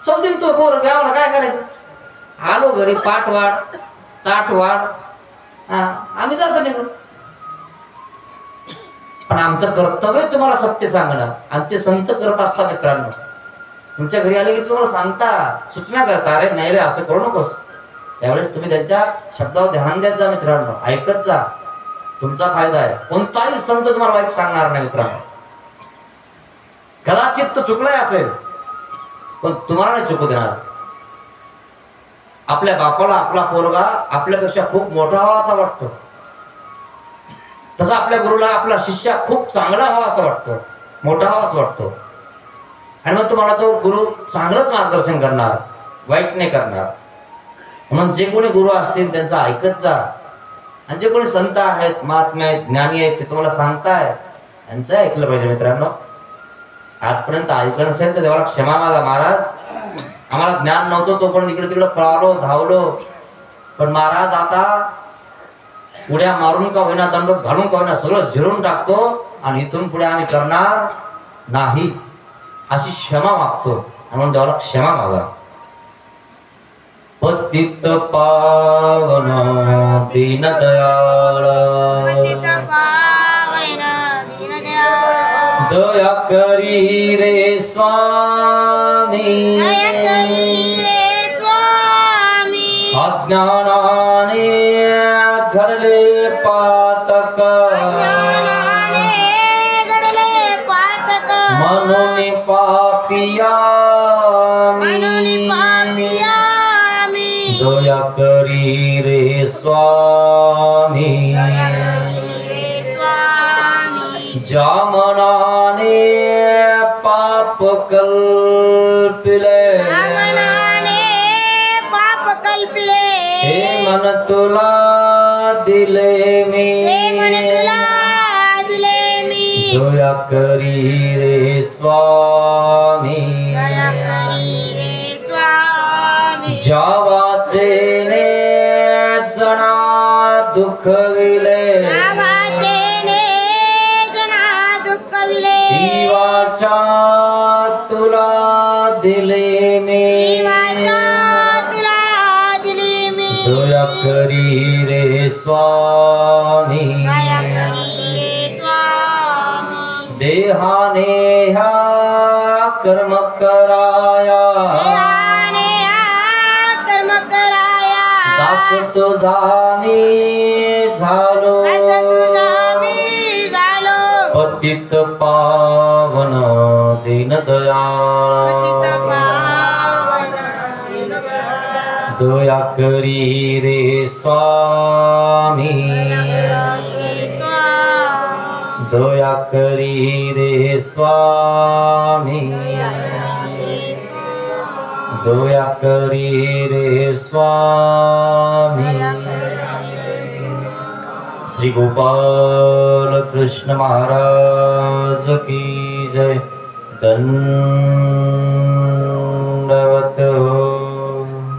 [SPEAKER 1] चल दिन तो गोर घ्यावं, काय करायचं? आलो घरी, पाठ वाढ, ताट वाढ, आम्ही जातो निघून. पण आमचं कर्तव्य तुम्हाला सत्य सांगणं, आणि ते संत करत असतात मित्रांनो. तुमच्या घरी आले की तुम्हाला सांगता, सूचना करता, अरे नाही रे असं करू नकोस. त्यावेळेस तुम्ही त्यांच्या शब्दावर ध्यान द्यायचं जा मित्रांनो, ऐकत जा. तुमचा फायदा आहे. कोणताही संत तुम्हाला वाईट सांगणार नाही मित्रांनो. कदाचित तो चुकलाय असेल, पण तुम्हाला नाही चुकू देणार. आपल्या बापाला आपला पोरगा आपल्यापेक्षा खूप मोठा व्हावा असं वाटतं, तसं आपल्या गुरुला आपला शिष्य खूप चांगला व्हावा असं वाटतं, मोठा व्हावा असं वाटतं. आणि मग तुम्हाला तो गुरु चांगलंच मार्गदर्शन करणार, वाईट नाही करणार. म्हणून जे कोणी गुरु असतील त्यांचं ऐकत जा. आणि जे कोणी संत आहेत, महात्मे आहेत, ज्ञानी आहेत, ते तुम्हाला सांगताय, त्यांचं ऐकलं पाहिजे मित्रांनो. आजपर्यंत ऐकलं नसेल तर देवाला क्षमा मागा. महाराज आम्हाला ज्ञान नव्हतं, तो पण इकडे तिकडे पळालो, धावलो, पण महाराज आता उड्या मारून का होईना, दंड घालून का होईना, सगळं झिरून टाकतो, आणि इथून पुढे आम्ही करणार नाही अशी क्षमा मागतो. म्हणून देवाला क्षमा मागा. पतित पावन दीनदयाळ, दया करी रे स्वामी, अज्ञानाने घडले पातक, मनोनी पापिया दया करी रे स्वामी, ज्या मनाने पाप कल्पिले, हे मन तुला दिले मी, दया करी रे स्वामी, ज्या वाचेने जना दुखविले, दिले मी
[SPEAKER 3] वाचा तुला दिली मी
[SPEAKER 1] दया करी रे स्वामी
[SPEAKER 3] दया करी रे स्वामी
[SPEAKER 1] देहाने ह्या कर्म कराया
[SPEAKER 3] देहाने हा कर्म कराया
[SPEAKER 1] दास तुझा मी झालो
[SPEAKER 3] दास तुझा मी झालो
[SPEAKER 1] पतित पावन दीन
[SPEAKER 3] पतित
[SPEAKER 1] दयाळ
[SPEAKER 3] पावन दीनदयाळ
[SPEAKER 1] दया करी रे स्वामी
[SPEAKER 3] स्वामी
[SPEAKER 1] दया करी रे स्वामी दया करी रे स्वामी श्री गोपाल कृष्ण महाराज की जय दंडवत